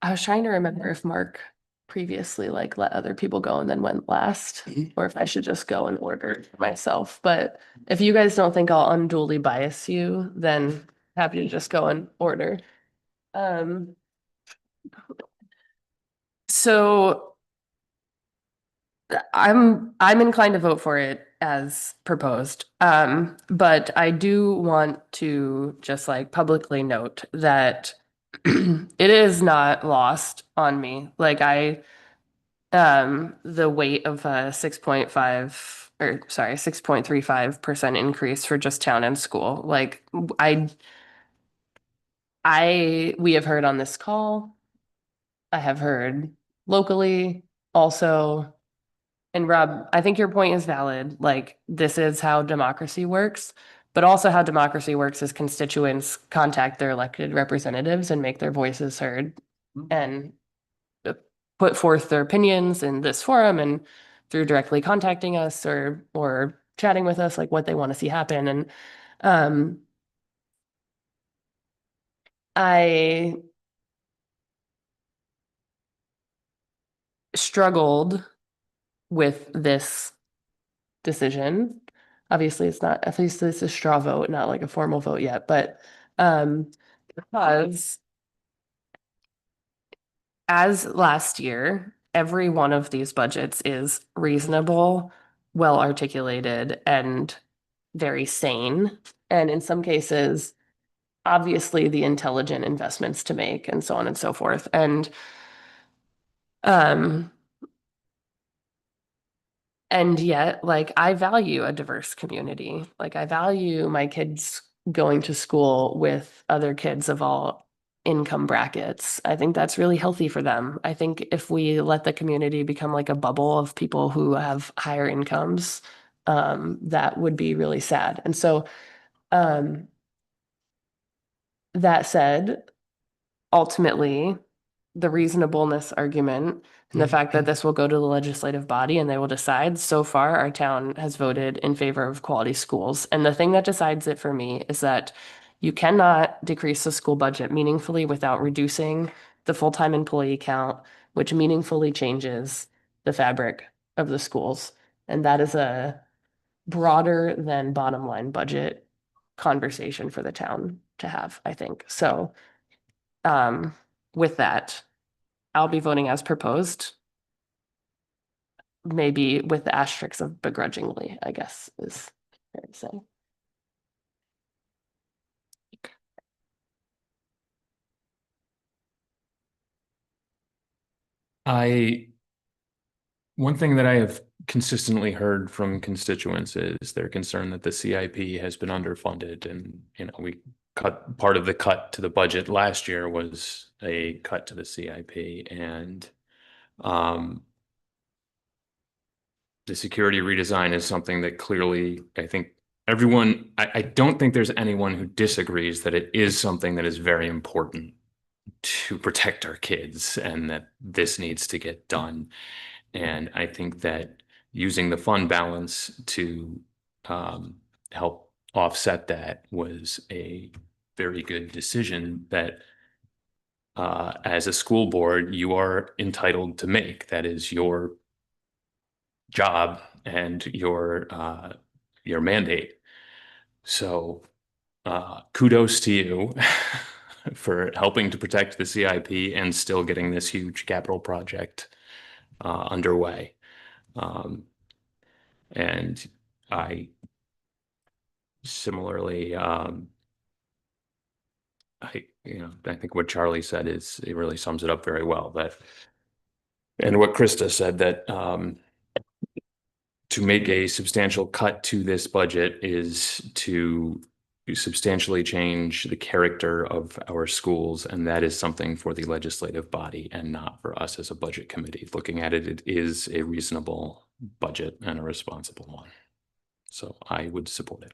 I was trying to remember if Mark previously like let other people go and then went last, or if I should just go in order myself. But if you guys don't think I'll unduly bias you, then happy to just go in order. So I'm inclined to vote for it as proposed. But I do want to just like publicly note that it is not lost on me. Like the weight of a 6.35% increase for just town and school. Like we have heard on this call, I have heard locally also. And Rob, I think your point is valid. Like, this is how democracy works, but also how democracy works is constituents contact their elected representatives and make their voices heard and put forth their opinions in this forum and through directly contacting us or chatting with us, like what they want to see happen. And I struggled with this decision. Obviously, it's a straw vote, not like a formal vote yet, but because as last year, every one of these budgets is reasonable, well articulated, and very sane. And in some cases, obviously the intelligent investments to make and so on and so forth. Um, And yet, like, I value a diverse community. Like, I value my kids going to school with other kids of all income brackets. I think that's really healthy for them. I think if we let the community become like a bubble of people who have higher incomes, that would be really sad. And so, that said, ultimately, the reasonableness argument and the fact that this will go to the legislative body and they will decide. So far, our town has voted in favor of quality schools. And the thing that decides it for me is that you cannot decrease the school budget meaningfully without reducing the full-time employee count, which meaningfully changes the fabric of the schools. And that is a broader than bottom line budget conversation for the town to have, I think. So, with that, I'll be voting as proposed. Maybe with the asterisks of begrudgingly, I guess is fair to say. One thing that I have consistently heard from constituents is their concern that the CIP has been underfunded, and we cut part of the cut to the budget last year was a cut to the CIP, and the security redesign is something that clearly I think I don't think there's anyone who disagrees that it is something that is very important to protect our kids and that this needs to get done. And I think that using the fund balance to help offset that was a very good decision that as a school board, you are entitled to make. That is your job and your mandate. So kudos to you for helping to protect the CIP and still getting this huge capital project underway. And I similarly, I think what Charlie said it really sums it up very well, that, and what Krista said, that, to make a substantial cut to this budget is to substantially change the character of our schools, and that is something for the legislative body and not for us as a budget committee. Looking at it, it is a reasonable budget and a responsible one. So I would support it.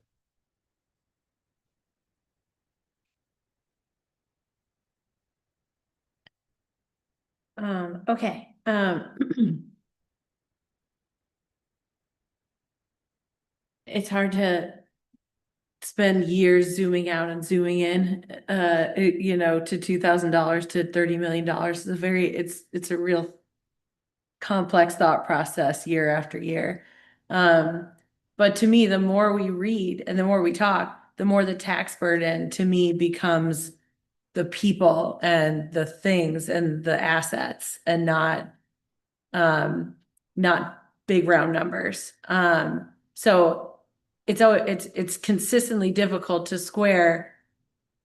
Okay, it's hard to spend years zooming out and zooming in, to $2,000 to $30 million. It's a real complex thought process year after year. But to me, the more we read and the more we talk, the more the tax burden to me becomes the people and the things and the assets, and not big round numbers. So it's consistently difficult to square,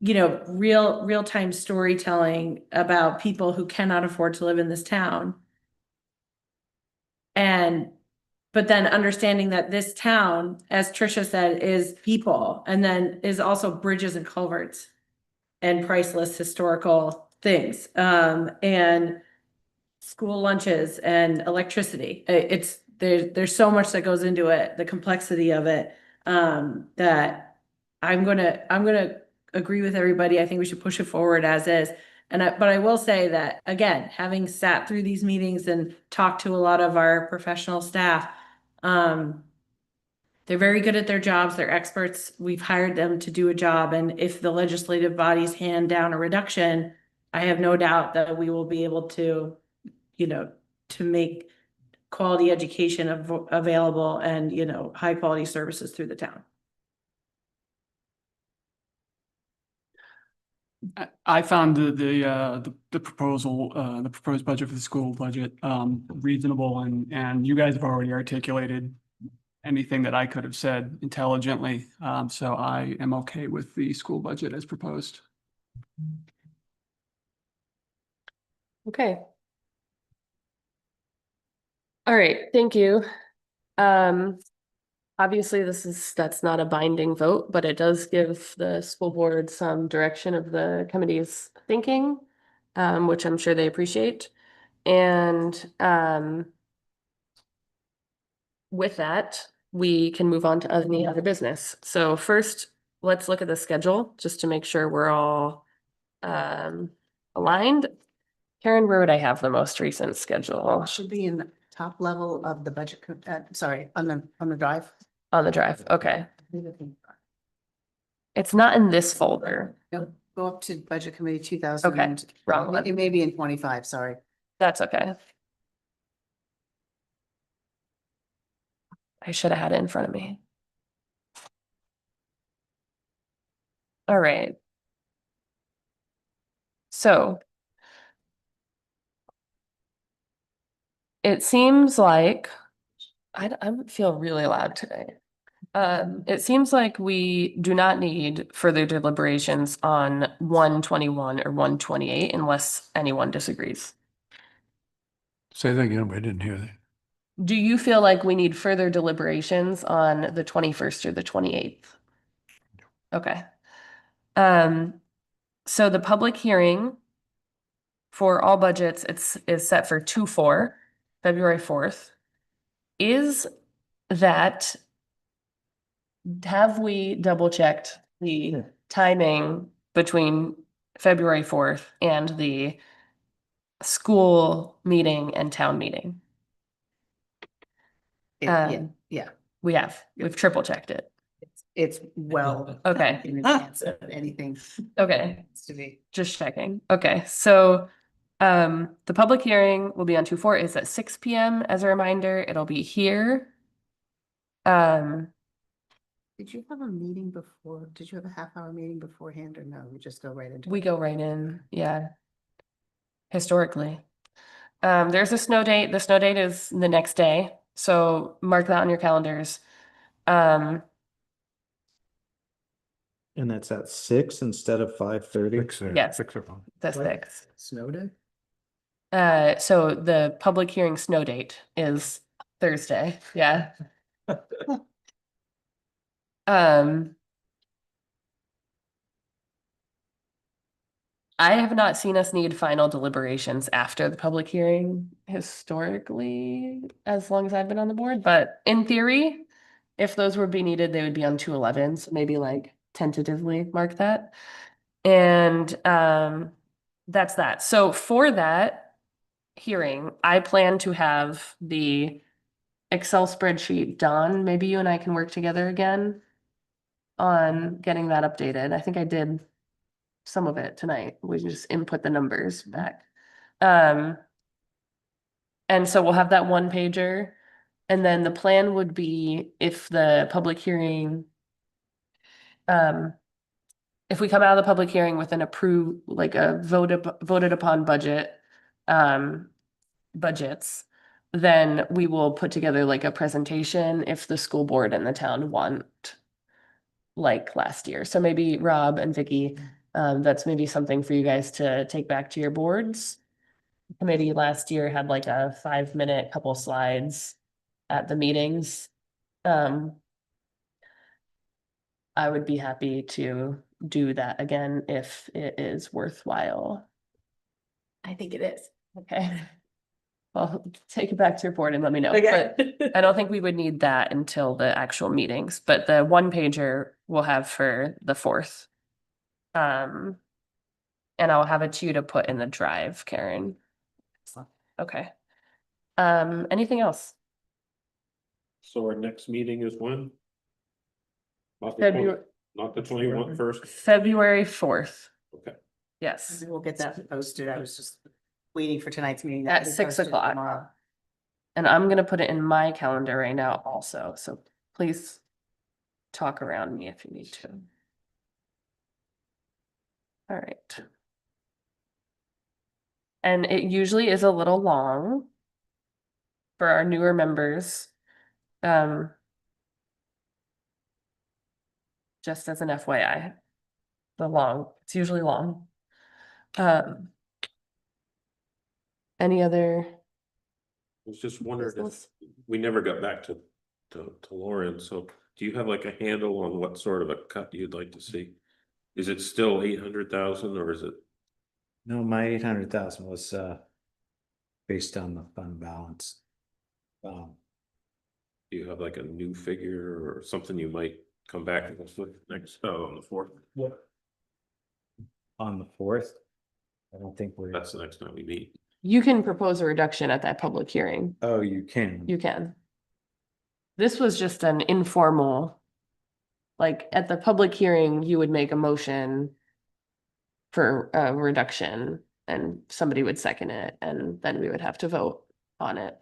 real time storytelling about people who cannot afford to live in this town. But then understanding that this town, as Tricia said, is people, and then is also bridges and culverts and priceless historical things, and school lunches and electricity. There's so much that goes into it, the complexity of it, that I'm gonna agree with everybody. I think we should push it forward as is. But I will say that, again, having sat through these meetings and talked to a lot of our professional staff, they're very good at their jobs. They're experts. We've hired them to do a job. And if the legislative bodies hand down a reduction, I have no doubt that we will be able to, to make quality education available and, high quality services through the town. I found the proposal, the proposed budget for the school budget, reasonable, and you guys have already articulated anything that I could have said intelligently. So I am okay with the school budget as proposed. Okay. All right, thank you. Obviously, that's not a binding vote, but it does give the school board some direction of the committee's thinking, which I'm sure they appreciate. And with that, we can move on to any other business. So first, let's look at the schedule just to make sure we're all aligned. Karen, where would I have the most recent schedule? Should be in the top level of the budget, sorry, on the drive. On the drive, okay. It's not in this folder. Go up to budget committee 2000. Okay, wrong one. It may be in 25, sorry. That's okay. I should have had it in front of me. All right. So it seems like I feel really loud today. It seems like we do not need further deliberations on 121 or 128 unless anyone disagrees. Say that again, I didn't hear that. Do you feel like we need further deliberations on the 21st or the 28th? Okay. So the public hearing for all budgets, is set for 2/4, February 4th. Have we double checked the timing between February 4th and the school meeting and town meeting? Yeah, We've triple checked it. it's well. Okay. In advance of anything. Okay. Needs to be. Just checking. Okay, so the public hearing will be on 2/4. It's at 6 p.m. As a reminder, it'll be here. Did you have a meeting before? Did you have a half-hour meeting beforehand or no? We just go right into We it? go right in, yeah. Historically. There's a snow date. The snow date is the next day, so mark that on your calendars. Um, And that's at 6 instead of 5:30? Yes. 6 o'clock. the 6th. Snow day? So the public hearing snow date is Thursday, yeah. Um. I have not seen us need final deliberations after the public hearing historically, as long as I've been on the board, but in theory, if those would be needed, they would be on 2/11, so maybe like tentatively mark that. And that's that. So for that hearing, I plan to have the Excel spreadsheet done. Maybe you and I can work together again on getting that updated. I think I did some of it tonight. We just input the numbers back. And so we'll have that one pager. And then the plan would be if the public hearing, if we come out of the public hearing with an approved, like a voted upon budget, budgets, then we will put together like a presentation if the school board and the town want, like last year. So maybe Rob and Vicky, that's maybe something for you guys to take back to your boards. Committee last year had like a 5-minute couple slides at the meetings. I would be happy to do that again if it is worthwhile. I think it is. Okay. Well, take it back to your board and let me know. Okay. But I don't think we would need that until the actual meetings, but the one pager we'll have for the 4th. And I'll have it to you to put in the drive, Karen. Okay. Anything else? So our next meeting is when? Not the February, not the 21st first? February 4th. Okay. Yes, We'll get that posted. I was just waiting for tonight's meeting. at to be 6 posted o'clock. tomorrow. And I'm gonna put it in my calendar right now also, so please talk around me if you need to. All right. And it usually is a little long for our newer members. Just as an FYI, it's usually long. Any other? I was just wondering if, business? we never got back to Lauren, so do you have like a handle on what sort of a cut you'd like to see? Is it still 800,000 or is it? No, my 800,000 was based on the fund balance. Do you have like a new figure or something you might come back to us with next, on the 4th? On the 4th? I don't think we're. That's the next time we meet. You can propose a reduction at that public hearing. Oh, you can. You can. This was just an informal, like at the public hearing, you would make a motion for a reduction and somebody would second it and then we would have to vote on it.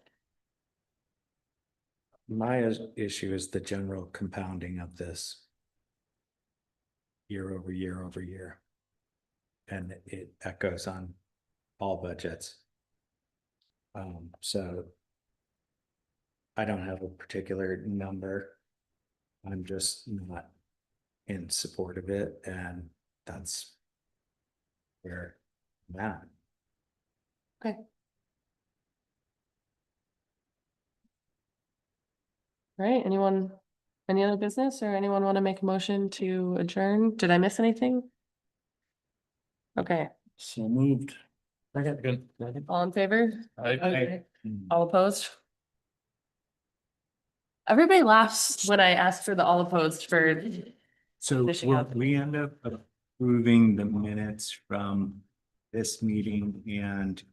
My issue is the general compounding of this year over year over year. And it echoes on all budgets. So I don't have a particular number. I'm just not in support of it, and that's where I'm at. Okay. All right, anyone, any other business or anyone want to make a motion to adjourn? Did I miss anything? Okay, So moved. all in favor? I- All opposed? Everybody laughs when I ask for the all opposed for, So Finishing will up. we end up approving the minutes from this meeting and